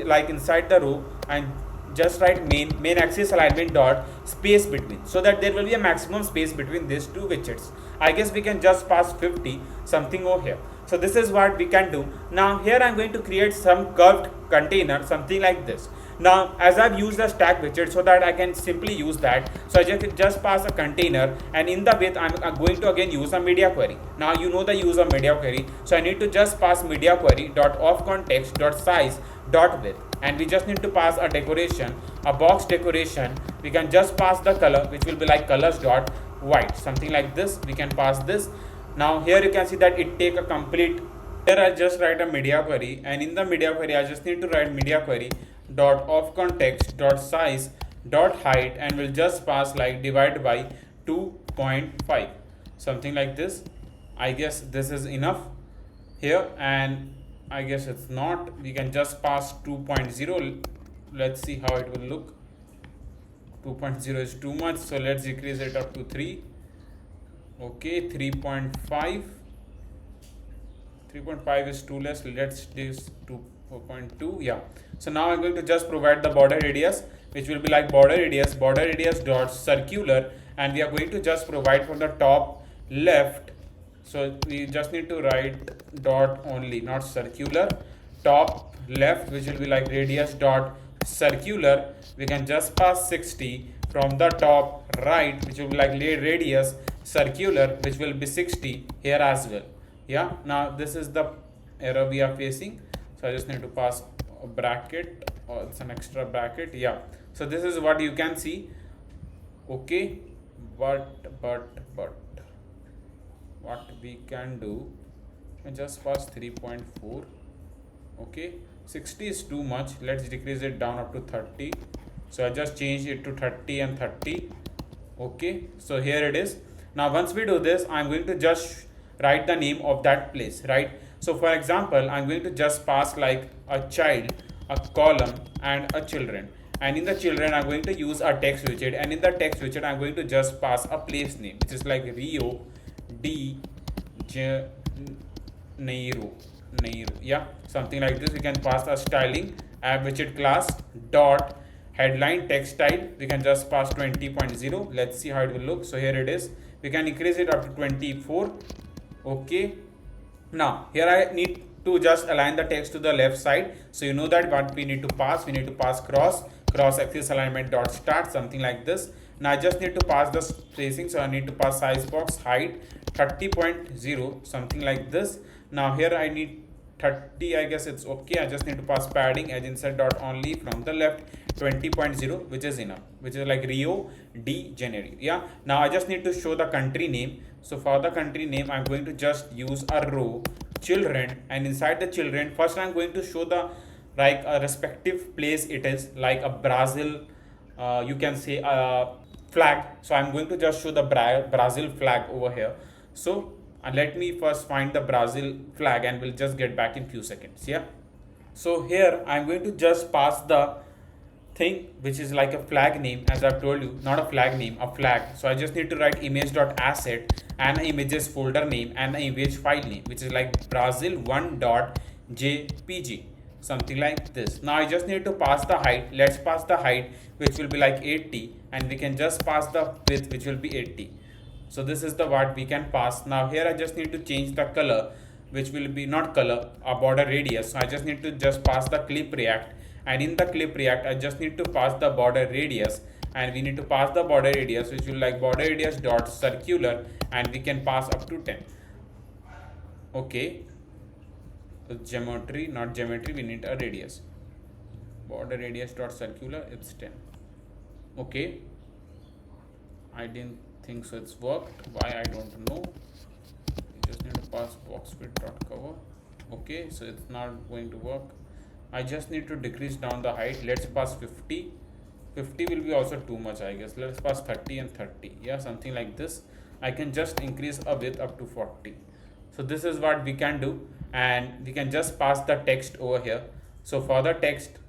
like inside the row, and just write main axis alignment dot space between, so that there will be a maximum space between these two widgets. I guess we can just pass 50, something over here. So this is what we can do. Now here I'm going to create some curved container, something like this. Now as I've used the stack widget, so that I can simply use that, so I just pass a container, and in the width I'm going to again use a media query. Now you know the use of media query, so I need to just pass media query dot of context dot size dot width, and we just need to pass a decoration, a box decoration. We can just pass the color, which will be like colors dot white, something like this. We can pass this. Now here you can see that it take a complete. Here I just write a media query, and in the media query I just need to write media query dot of context dot size dot height, and will just pass like divide by 2.5, something like this. I guess this is enough here, and I guess it's not. We can just pass 2.0. Let's see how it will look. 2.0 is too much, so let's decrease it up to 3. Okay, 3.5. 3.5 is too less. Let's do 2.2. Yeah, so now I'm going to just provide the border radius, which will be like border radius dot circular, and we are going to just provide for the top left. So we just need to write dot only, not circular. Top left, which will be like radius dot circular. We can just pass 60. From the top right, which will be like radius circular, which will be 60 here as well. Yeah, now this is the error we are facing, so I just need to pass a bracket, or it's an extra bracket. Yeah, so this is what you can see. Okay, but what we can do, and just pass 3.4. okay, 60 is too much. Let's decrease it down up to 30. So I just changed it to 30 and 30. Okay, so here it is. Now once we do this, I'm going to just write the name of that place, right? So So for example, I'm going to just pass like a child, a column, and a children. And in the children, I'm going to use a text widget, and in the text widget, I'm going to just pass a place name, which is like Rio de Janeiro. Yeah, something like this. We can pass a styling app widget class dot headline text style. We can just pass 20.0. Let's see how it will look. So here it is. We can increase it up to 24. Okay. Now here I need to just align the text to the left side. So you know that what we need to pass. We need to pass cross axis alignment dot start, something like this. Now I just need to pass the spacing. So I need to pass size box height 30.0, something like this. Now here I need 30, I guess it's okay. I just need to pass padding edge insert dot only from the left 20.0, which is enough, which is like Rio de Janeiro. Yeah, now I just need to show the country name. So for the country name, I'm going to just use a row children, and inside the children, first I'm going to show the like a respective place it is, like a Brazil, you can say a flag. So I'm going to just show the Brazil flag over here. So let me first find the Brazil flag, and we'll just get back in few seconds. Yeah, so here I'm going to just pass the thing which is like a flag name, as I've told you, not a flag name, a flag. So I just need to write image.asset and images folder name and an image file name, which is like brazil1.jpg, something like this. Now I just need to pass the height. Let's pass the height, which will be like 80, and we can just pass the width, which will be 80. So this is the what we can pass. Now here I just need to change the color, which will be not color, a border radius. So I just need to just pass the clip react, and in the clip react I just need to pass the border radius, and we need to pass the border radius, which will like border radius dot circular, and we can pass up to 10. Okay, so geometry, not geometry, we need a radius. Border radius dot circular, it's 10. Okay, I didn't think so it's worked. Why, I don't know. You just need to pass box width dot cover. Okay, so it's not going to work. I just need to decrease down the height. Let's pass 50. 50 will be also too much, I guess. Let's pass 30 and 30. Yeah, something like this. I can just increase a width up to 40. So this is what we can do, and we can just pass the text over here. So for the text,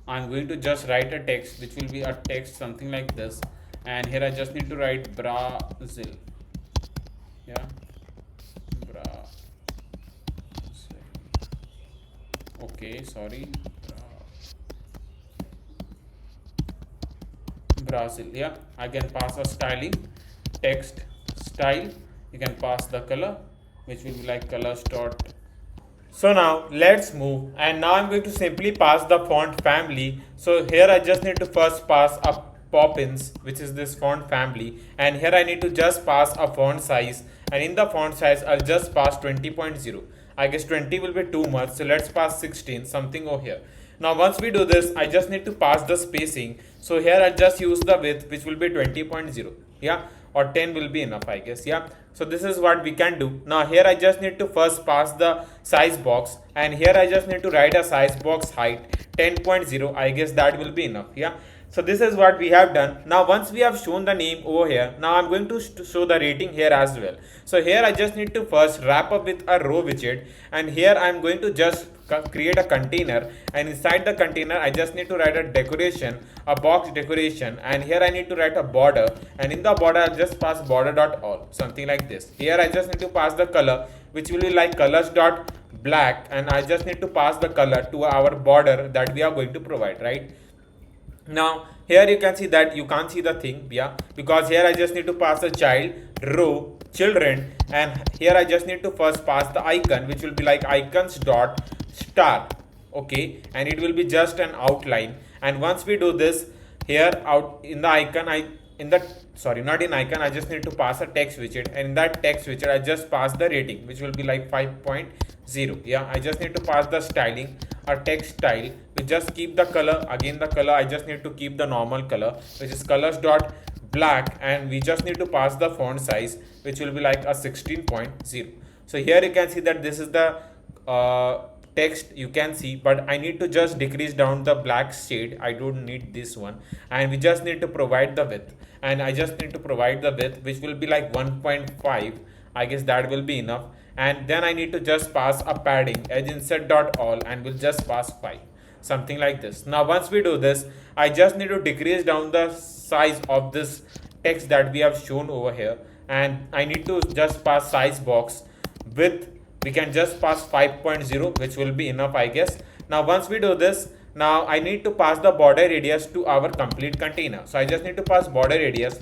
I'm going to just write a text, which will be a text something like this, and here I just need to write Brazil. Yeah, Brazil. Okay, sorry, Brazil. Yeah, I can pass a styling text style. You can pass the color, which will be like colors dot. So now let's move, and now I'm going to simply pass the font family. So here I just need to first pass a Poppins, which is this font family, and here I need to just pass a font size, and in the font size I'll just pass 20.0. I guess 20 will be too much, so let's pass 16, something over here. Now once we do this, I just need to pass the spacing. So here I'll just use the width, which will be 20.0. Yeah, or 10 will be enough, I guess. Yeah, so this is what we can do. Now here I just need to first pass the size box, and here I just need to write a size box height 10.0. I guess that will be enough. Yeah, so this is what we have done. Now once we have shown the name over here, now I'm going to show the rating here as well. So here I just need to first wrap up with a row widget, and here I'm going to just create a container, and inside the container I just need to write a decoration, a box decoration, and here I need to write a border, and in the border I'll just pass border dot all, something like this. Here I just need to pass the color, which will be like colors dot black, and I just need to pass the color to our border that we are going to provide, right? Now here you can see that you can't see the thing, yeah, because here I just need to pass a child, row, children, and here I just need to first pass the icon, which will be like icons dot star. Okay, and it will be just an outline. And once we do this, here out in the icon, not in icon, I just need to pass a text widget, and in that text widget I just pass the rating, which will be like 5.0. yeah, I just need to pass the styling, a text style. We just keep the color, again the color I just need to keep the normal color, which is colors dot black, and we just need to pass the font size, which will be like a 16.0. so here you can see that this is the text you can see, but I need to just decrease down the black shade. I don't need this one, and we just need to provide the width, and I just need to provide the width, which will be like 1.5. I guess that will be enough. And then I need to just pass a padding edge insert dot all, and we'll just pass 5, something like this. Now once we do this, I just need to decrease down the size of this text that we have shown over here, and I need to just pass size box with, we can just pass 5.0, which will be enough, I guess. Now once we do this, now I need to pass the border radius to our complete container. So I just need to pass border radius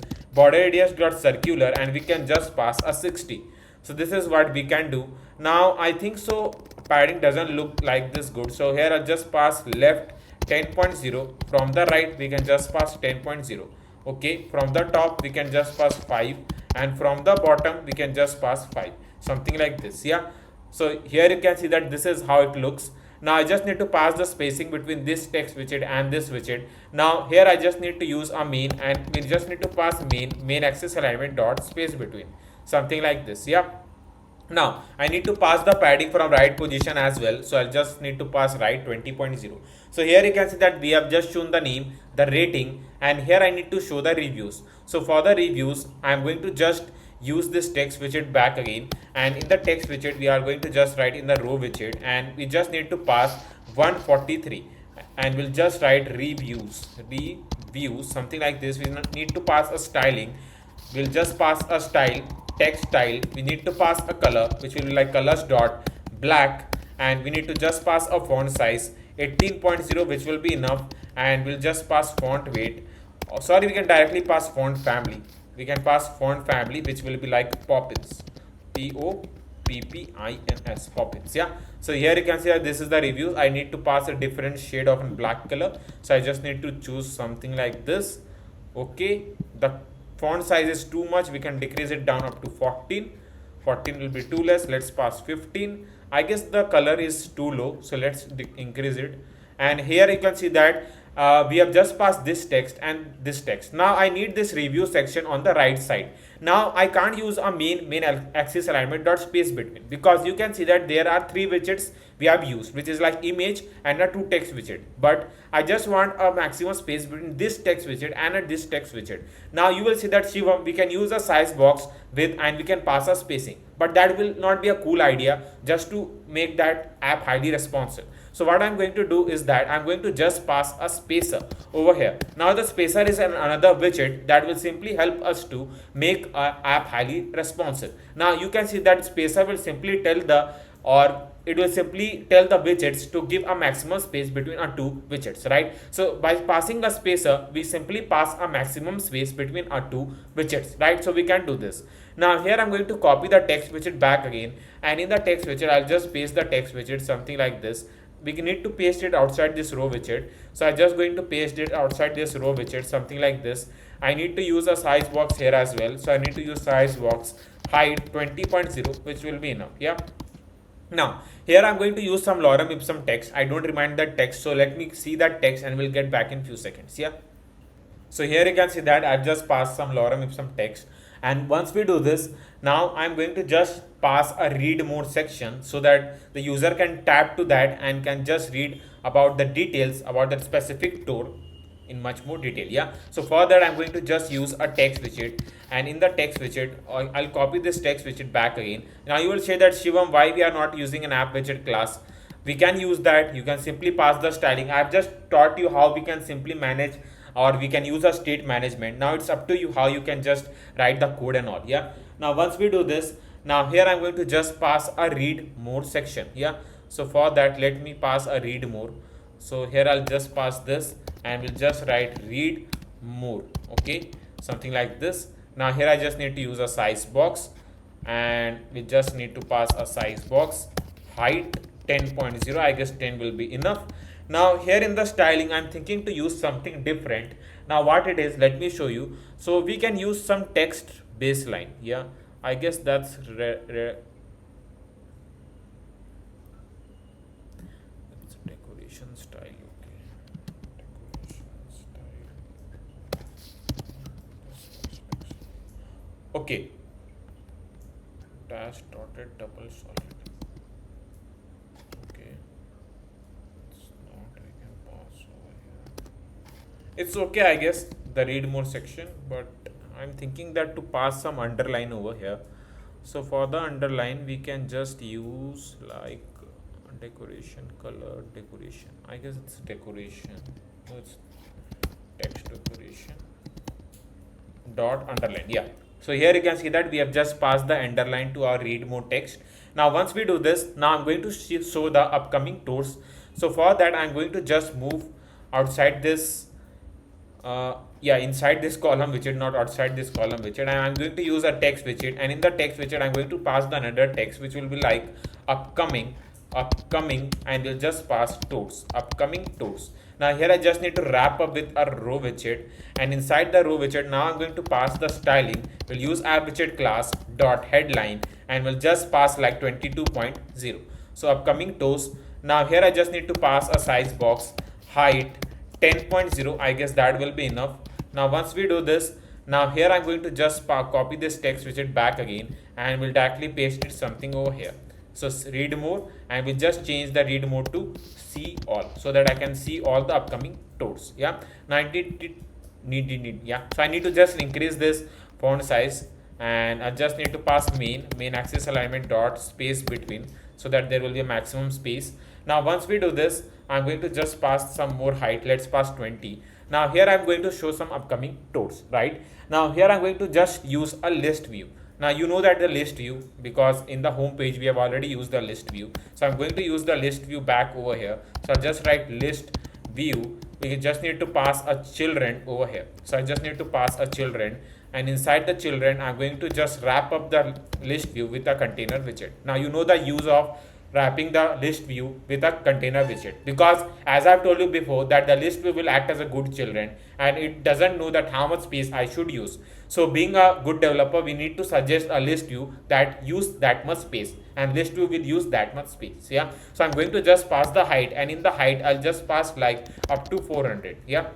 dot circular, and we can just pass a 60. So this is what we can do. Now I think so padding doesn't look like this good, so here I'll just pass left 10.0, from the right we can just pass 10.0. okay, from the top we can just pass 5, and from the bottom we can just pass 5, something like this. Yeah, so here you can see that this is how it looks. Now I just need to pass the spacing between this text widget and this widget. Now here I just need to use a main, and we just need to pass main axis alignment dot space between, something like this. Yeah, now I need to pass the padding from right position as well, so I'll just need to pass right 20.0. So here you can see that we have just shown the name, the rating, and here I need to show the reviews. So for the reviews I'm going to just use this text widget back again, and in the text widget we are going to just write in the row widget, and we just need to pass 143, and we'll just write reviews, something like this. We need to pass a styling, we'll just pass a style, text style. We need to pass a color, which will be like colors dot black, and we need to just pass a font size 18.0, which will be enough, and we'll just pass font weight. Oh, sorry, we can directly pass font family. We can pass font family, which will be like Poppins, Poppins, Poppins. Yeah, so here you can see that this is the reviews. I need to pass a different shade of black color, so I just need to choose something like this. Okay, the font size is too much, we can decrease it down up to 14. 14 will be too less, let's pass 15. I guess the color is too low, so let's increase it. And here you can see that we have just passed this text and this text. Now I need this review section on the right side. Now I can't use a main axis alignment dot space between, because you can see that there are 3 widgets we have used, which is like image and a 2 text widget, but I just want a maximum space between this text widget and this text widget. Now you will see that Shivam, we can use a size box with, and we can pass a spacing, but that will not be a cool idea just to make that app highly responsive. So what I'm going to do is that I'm going to just pass a spacer over here. Now the spacer is another widget that will simply help us to make our app highly responsive. Now you can see that spacer will simply tell the, or it will simply tell the widgets to give a maximum space between our 2 widgets, right? So by passing a spacer, we simply pass a maximum space between our 2 widgets, right? So we can do this. Now here I'm going to copy the text widget back again, and in the text widget I'll just paste the text widget, something like this. We need to paste it outside this row widget, so I'm just going to paste it outside this row widget, something like this. I need to use a size box here as well, so I need to use size box height 20.0, which will be enough. Yeah, now here I'm going to use some lorem ipsum text. I don't remind that text, so let me see that text and we'll get back in few seconds. Yeah, so here you can see that I've just passed some lorem ipsum text, and once we do this, now I'm going to just pass a read more section so that the user can tap to that and can just read about the details about that specific tour in much more detail. Yeah, so for that I'm going to just use a text widget, and in the text widget I'll copy this text widget back again. Now you will say that, Shivam, why we are not using an app widget class? We can use that. You can simply pass the styling. I've just taught you how we can simply manage, or we can use a state management. Now it's up to you how you can just write the code and all. Yeah, now once we do this, now here I'm going to just pass a read more section. Yeah, so for that let me pass a read more. So here I'll just pass this, and we'll just write read more. Okay, something like this. Now here I just need to use a size box, and we just need to pass a size box height 10.0. I guess 10 will be enough. Now here in the styling I'm thinking to use something different. Now what it is, let me show you. So we can use some text baseline. Yeah, I guess that's decoration style. Okay, decoration style. Okay, dash dotted double solid. Okay, it's not, we can pass over here. It's okay, I guess, the read more section, but I'm thinking that to pass some underline over here. So for the underline we can just use like decoration color decoration. I guess it's decoration. No, it's text decoration dot underline. Yeah. So here you can see that we have just passed the underline to our read mode text. Now once we do this, now I'm going to show the upcoming tours. So for that I'm going to just move outside this inside this column widget, not outside this column widget, and I'm going to use a text widget, and in the text widget I'm going to pass the another text which will be like upcoming, and we'll just pass tours, upcoming tours. Now here I just need to wrap up with a row widget, and inside the row widget now I'm going to pass the styling. We'll use app widget class dot headline, and we'll just pass like 22.0. So upcoming tours. Now here I just need to pass a size box, height 10.0. I guess that will be enough. Now once we do this, now here I'm going to just copy this text widget back again, and we'll directly paste it something over here. So read more, and we'll just change the read mode to see all, so that I can see all the upcoming tours. Yeah, 90 need. Yeah, so I need to just increase this font size, and I just need to pass main axis alignment dot space between, so that there will be a maximum space. Now once we do this, I'm going to just pass some more height. Let's pass 20. Now here I'm going to show some upcoming tours, right? Now here I'm going to just use a list view. Now you know that the list view, because in the home page we have already used the list view. So I'm going to use the list view back over here. So I'll just write list view. We just need to pass a children over here. So I just need to pass a children, and inside the children I'm going to just wrap up the list view with a container widget. Now you know the use of wrapping the list view with a container widget, because as I've told you before that the list view will act as a good children, and it doesn't know that how much space I should use. So being a good developer, we need to suggest a list view that use that much space, and list view will use that much space. Yeah, so I'm going to just pass the height, and in the height I'll just pass like up to 400. Yeah,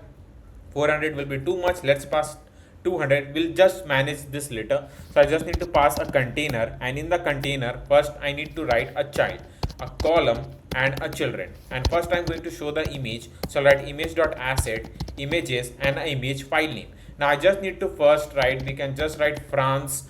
400 will be too much. Let's pass 200. We'll just manage this later. So I just need to pass a container, and in the container first I need to write a child, a column, and a children. And first I'm going to show the image. So I'll write image.asset, images, and an image file name. Now I just need to first write, we can just write france.jpg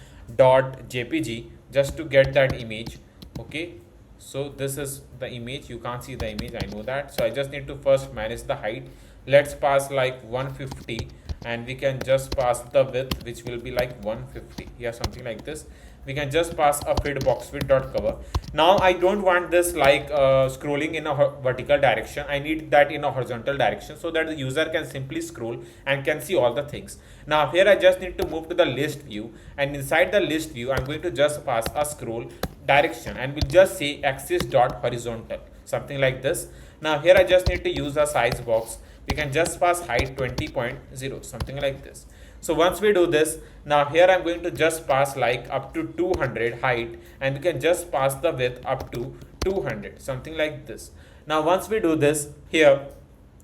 just to get that image. Okay, so this is the image. You can't see the image, I know that. So I just need to first manage the height. Let's pass like 150, and we can just pass the width, which will be like 150. Yeah, something like this. We can just pass a feed box width dot cover. Now I don't want this like scrolling in a vertical direction. I need that in a horizontal direction, so that the user can simply scroll and can see all the things. Now here I just need to move to the list view, and inside the list view I'm going to just pass a scroll direction, and we'll just say axis dot horizontal, something like this. Now here I just need to use a size box. We can just pass height 20.0, something like this. So once we do this, now here I'm going to just pass like up to 200 height, and we can just pass the width up to 200, something like this. Now once we do this, here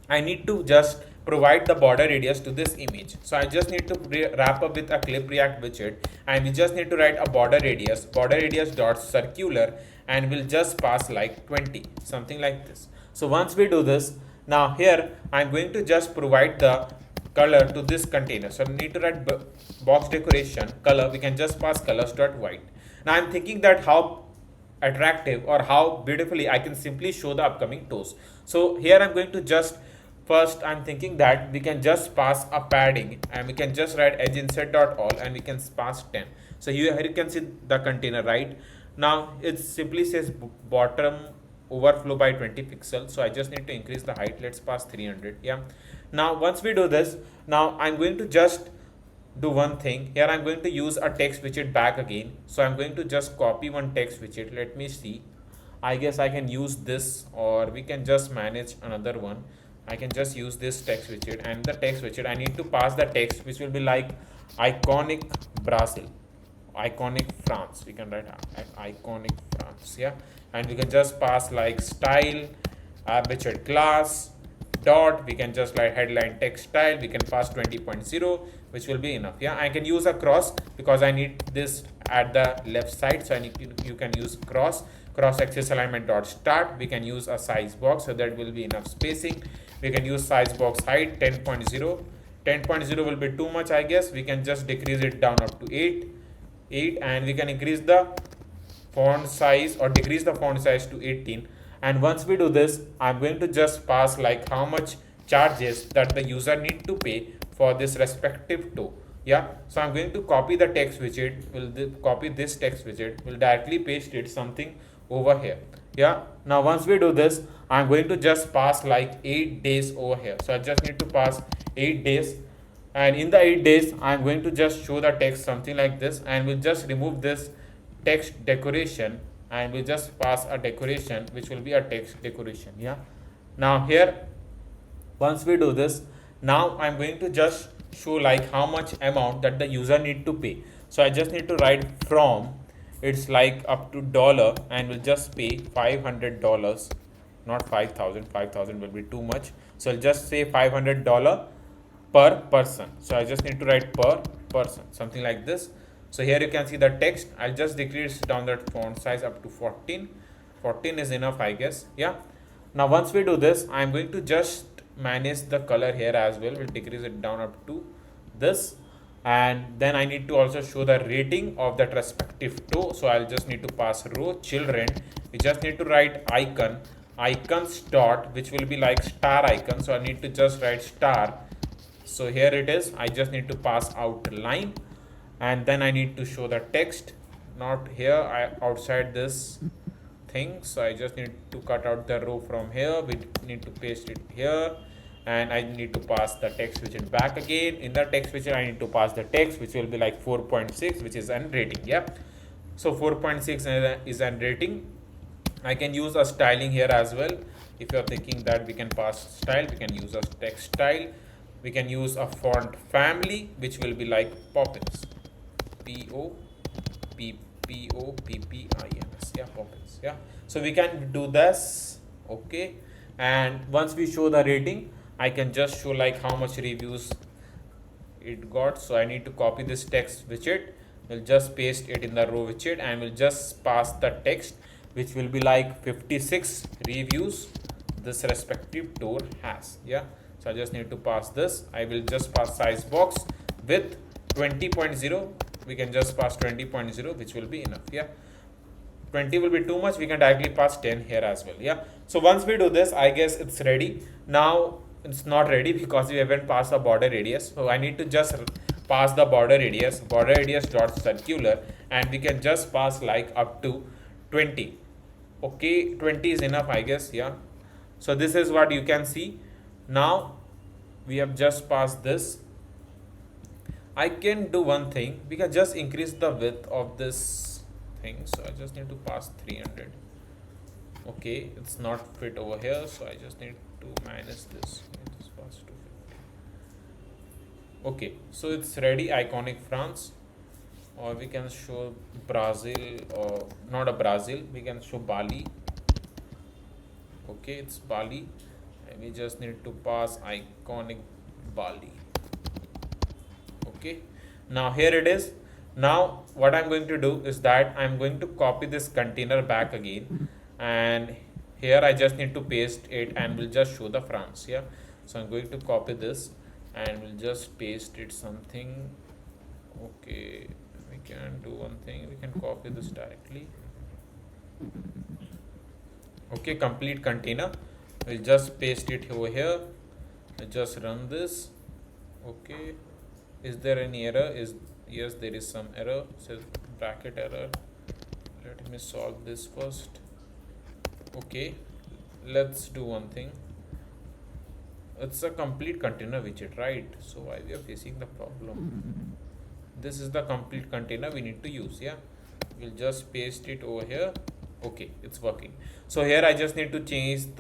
I need to just provide the border radius to this image. So I just need to wrap up with a clip react widget, and we just need to write a border radius dot circular, and we'll just pass like 20, something like this. So once we do this, now here I'm going to just provide the color to this container. So I need to write box decoration color. We can just pass colors.white. Now I'm thinking that how attractive or how beautifully I can simply show the upcoming toes. So here I'm going to just first I'm thinking that we can just pass a padding, and we can just write edge insert dot all, and we can pass 10. So here you can see the container, right? Now it simply says bottom overflow by 20 pixels. So I just need to increase the height. Let's pass 300. Yeah. Now once we do this, now I'm going to just do one thing. Here I'm going to use a text widget back again. So I'm going to just copy one text widget. Let me see. I guess I can use this, or we can just manage another one. I can just use this text widget, and the text widget I need to pass the text which will be like iconic Brazil, iconic France. We can write iconic France. Yeah, and we can just pass like style widget class dot, we can just write headline text style. We can pass 20.0, which will be enough. Yeah, I can use a cross because I need this at the left side. So I need you can use cross axis alignment dot start. We can use a size box, so that will be enough spacing. We can use size box height 10.0. 10.0 will be too much, I guess. We can just decrease it down up to 8. 8, and we can increase the font size or decrease the font size to 18. And once we do this, I'm going to just pass like how much charges that the user need to pay for this respective toe. Yeah, so I'm going to copy the text widget, copy this text widget, will directly paste it something over here. Yeah, now once we do this, I'm going to just pass like 8 days over here. So I just need to pass 8 days, and in the 8 days I'm going to just show the text something like this, and we'll just remove this text decoration, and we'll just pass a decoration which will be a text decoration. Yeah, now here once we do this, now I'm going to just show like how much amount that the user need to pay. So I just need to write from, it's like up to dollar, and we'll just pay $500, not 5,000. 5,000 will be too much, so I'll just say $500 per person. So I just need to write per person, something like this. So here you can see the text. I'll just decrease down that font size up to 14. 14 is enough, I guess. Yeah, now once we do this, I'm going to just manage the color here as well. We'll decrease it down up to this, and then I need to also show the rating of that respective toe. So I'll just need to pass row children. We just need to write icons dot, which will be like star icon. So I need to just write star. So here it is. I just need to pass outline, and then I need to show the text, not here, outside this thing. So I just need to cut out the row from here. We need to paste it here, and I need to pass the text widget back again. In the text widget, I need to pass the text, which will be like 4.6, which is an rating. Yeah, so 4.6 is an rating. I can use a styling here as well. If you're thinking that we can pass style, we can use a text style. We can use a font family, which will be like Poppins, Poppins. Yeah, Poppins. Yeah, so we can do this. Okay, and once we show the rating, I can just show like how much reviews it got. So I need to copy this text widget. We'll just paste it in the row widget, and we'll just pass the text, which will be like 56 reviews this respective tour has. Yeah, so I just need to pass this. I will just pass size box with 20.0. We can just pass 20.0, which will be enough. Yeah, 20 will be too much. We can directly pass 10 here as well. Yeah, so once we do this, I guess it's ready. Now it's not ready because we haven't passed the border radius. So I need to just pass the border radius dot circular, and we can just pass like up to 20. Okay, 20 is enough, I guess. Yeah, so this is what you can see. Now we have just passed this. I can do one thing. We can just increase the width of this thing. So I just need to pass 300. Okay, it's not fit over here, so I just need to minus this. Just pass 250. Okay, so it's ready. Iconic France, or we can show Brazil, or not a Brazil. We can show Bali. Okay, it's Bali, and we just need to pass iconic Bali. Okay, now here it is. Now what I'm going to do is that I'm going to copy this container back again, and here I just need to paste it, and we'll just show the France. Yeah, so I'm going to copy this, and we'll just paste it something. Okay, we can do one thing. We can copy this directly. Okay, complete container. We'll just paste it over here. I'll just run this. Okay, is there any error? Yes, there is some error. It says bracket error. Let me solve this first. Okay, let's do one thing. It's a complete container widget, right? So why we are facing the problem? This is the complete container we need to use. Yeah, we'll just paste it over here. Okay, it's working. So here I just need to change this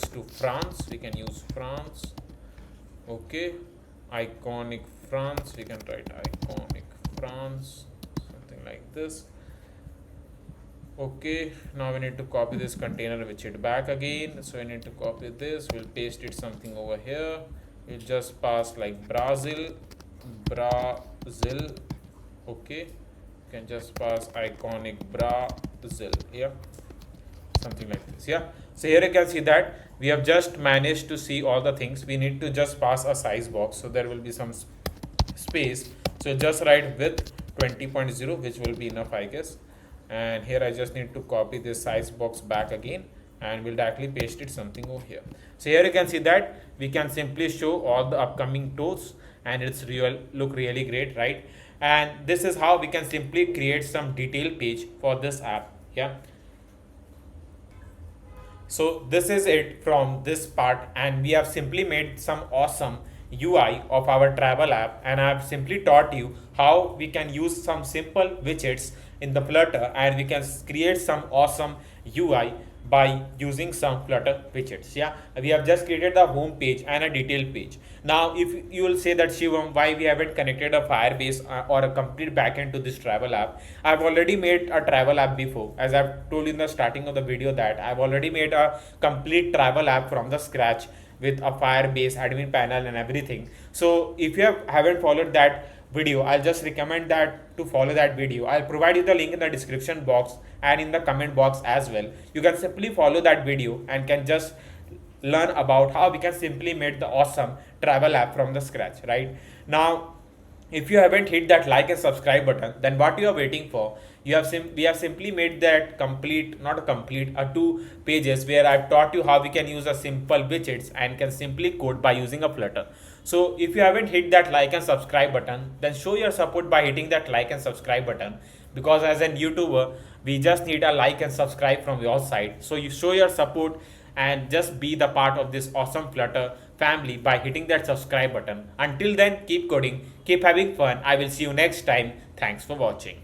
to France. We can use France. Okay, iconic France. We can write iconic France, something like this. Okay, now we need to copy this container widget back again. So I need to copy this. We'll paste it something over here. We'll just pass like Brazil. Okay, you can just pass iconic Brazil. Yeah, something like this. Yeah, so here you can see that we have just managed to see all the things. We need to just pass a size box, so there will be some space. So just write width 20.0, which will be enough, I guess. And here I just need to copy this size box back again, and we'll directly paste it something over here. So here you can see that we can simply show all the upcoming tools, and it's look really great, right? And this is how we can simply create some detailed page for this app. Yeah. So this is it from this part, and we have simply made some awesome UI of our travel app, and I have simply taught you how we can use some simple widgets in the Flutter, and we can create some awesome UI by using some Flutter widgets. Yeah, we have just created the home page and a detail page. Now if you will say that, Shivam, why we haven't connected a Firebase or a complete backend to this travel app? I've already made a travel app before. As I've told you in the starting of the video, that I've already made a complete travel app from the scratch with a Firebase admin panel and everything. So if you haven't followed that video, I'll just recommend that to follow that video. I'll provide you the link in the description box and in the comment box as well. You can simply follow that video and can just learn about how we can simply make the awesome travel app from the scratch. Right now, if you haven't hit that like and subscribe button, then what you are waiting for? We have simply made that complete, not a complete, 2 pages where I've taught you how we can use a simple widgets and can simply code by using a Flutter. So if you haven't hit that like and subscribe button, then show your support by hitting that like and subscribe button, because as an YouTuber, we just need a like and subscribe from your side. So you show your support and just be the part of this awesome Flutter family by hitting that subscribe button. Until then, keep coding, keep having fun. I will see you next time. Thanks for watching.